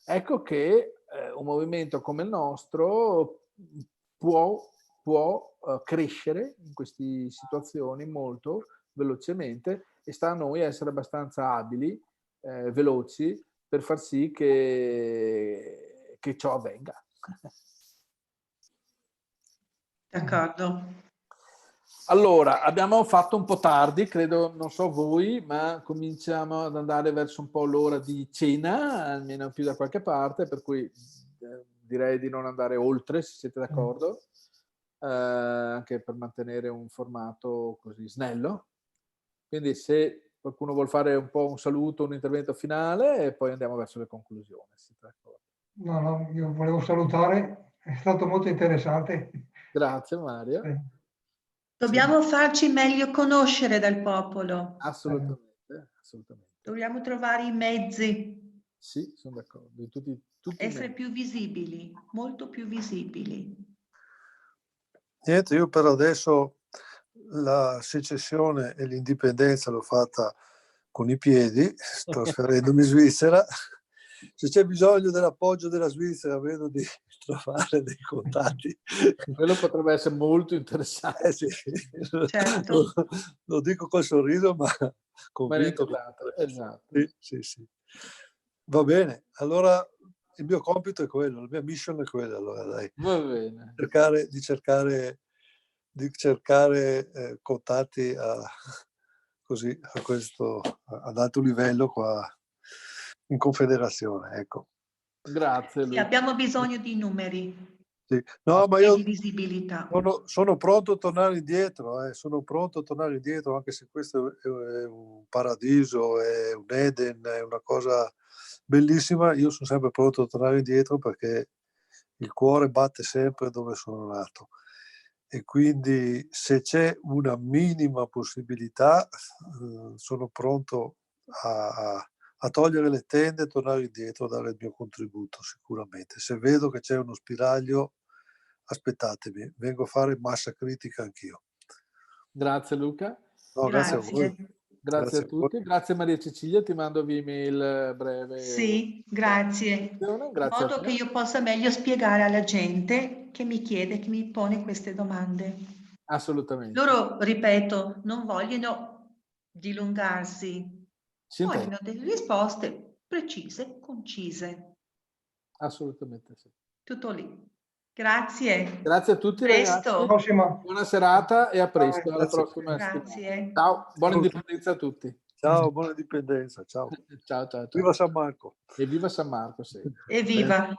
[SPEAKER 1] Ecco che un movimento come il nostro può crescere in queste situazioni molto velocemente, e sta a noi essere abbastanza abili, veloci, per far sì che ciò avvenga.
[SPEAKER 5] D'accordo.
[SPEAKER 1] Allora, abbiamo fatto un po' tardi, credo, non so voi, ma cominciamo ad andare verso un po' l'ora di cena, almeno più da qualche parte, per cui direi di non andare oltre, se siete d'accordo, anche per mantenere un formato così snello. Quindi se qualcuno vuol fare un po' un saluto, un intervento finale, e poi andiamo verso le conclusioni.
[SPEAKER 2] No, io volevo salutare, è stato molto interessante.
[SPEAKER 1] Grazie Mario.
[SPEAKER 5] Dobbiamo farci meglio conoscere dal popolo.
[SPEAKER 1] Assolutamente, assolutamente.
[SPEAKER 5] Dobbiamo trovare i mezzi.
[SPEAKER 1] Sì, sono d'accordo. Tutti
[SPEAKER 5] Essere più visibili, molto più visibili.
[SPEAKER 3] Niente, io per adesso la secessione e l'indipendenza l'ho fatta con i piedi, trasferendomi in Svizzera. Se c'è bisogno dell'appoggio della Svizzera, vedo di trovare dei contatti.
[SPEAKER 1] Quello potrebbe essere molto interessante.
[SPEAKER 3] Sì.
[SPEAKER 5] Certo.
[SPEAKER 3] Lo dico col sorriso, ma
[SPEAKER 1] Ma
[SPEAKER 3] convinto.
[SPEAKER 1] esatto.
[SPEAKER 3] Sì. Va bene, allora il mio compito è quello, la mia mission è quella, allora dai.
[SPEAKER 1] Va bene.
[SPEAKER 3] Di cercare contatti così ad alto livello qua in Confederazione, ecco.
[SPEAKER 1] Grazie
[SPEAKER 5] Sì,
[SPEAKER 1] Luca.
[SPEAKER 5] abbiamo bisogno di numeri
[SPEAKER 3] Sì. No, ma
[SPEAKER 5] e
[SPEAKER 3] io
[SPEAKER 5] di visibilità.
[SPEAKER 3] sono pronto a tornare indietro, sono pronto a tornare indietro, anche se questo è un paradiso, è un Eden, è una cosa bellissima. Io sono sempre pronto a tornare indietro perché il cuore batte sempre dove sono nato. E quindi se c'è una minima possibilità, sono pronto a togliere le tende e tornare indietro a dare il mio contributo, sicuramente. Se vedo che c'è uno spiraglio, aspettatemi, vengo a fare massa critica anch'io.
[SPEAKER 1] Grazie Luca.
[SPEAKER 3] No, grazie a voi.
[SPEAKER 1] Grazie a tutti. Grazie Maria Cecilia, ti mando via email breve.
[SPEAKER 5] Sì, grazie. In
[SPEAKER 1] Grazie
[SPEAKER 5] modo che io possa meglio spiegare alla gente che mi chiede, che mi pone queste domande.
[SPEAKER 1] Assolutamente.
[SPEAKER 5] Loro, ripeto, non vogliono dilungarsi, vogliono delle risposte precise, concise.
[SPEAKER 1] Assolutamente sì.
[SPEAKER 5] Tutto lì. Grazie.
[SPEAKER 1] Grazie a tutti
[SPEAKER 5] Presto.
[SPEAKER 1] ragazzi.
[SPEAKER 2] Prossima.
[SPEAKER 1] Buona serata e a presto. Alla
[SPEAKER 3] Grazie.
[SPEAKER 1] prossima settimana.
[SPEAKER 5] Grazie.
[SPEAKER 1] Ciao, buona indipendenza a tutti.
[SPEAKER 3] Ciao, buona indipendenza, ciao.
[SPEAKER 1] Ciao.
[SPEAKER 3] Viva San Marco.
[SPEAKER 1] E viva San Marco, sì.
[SPEAKER 5] Evviva.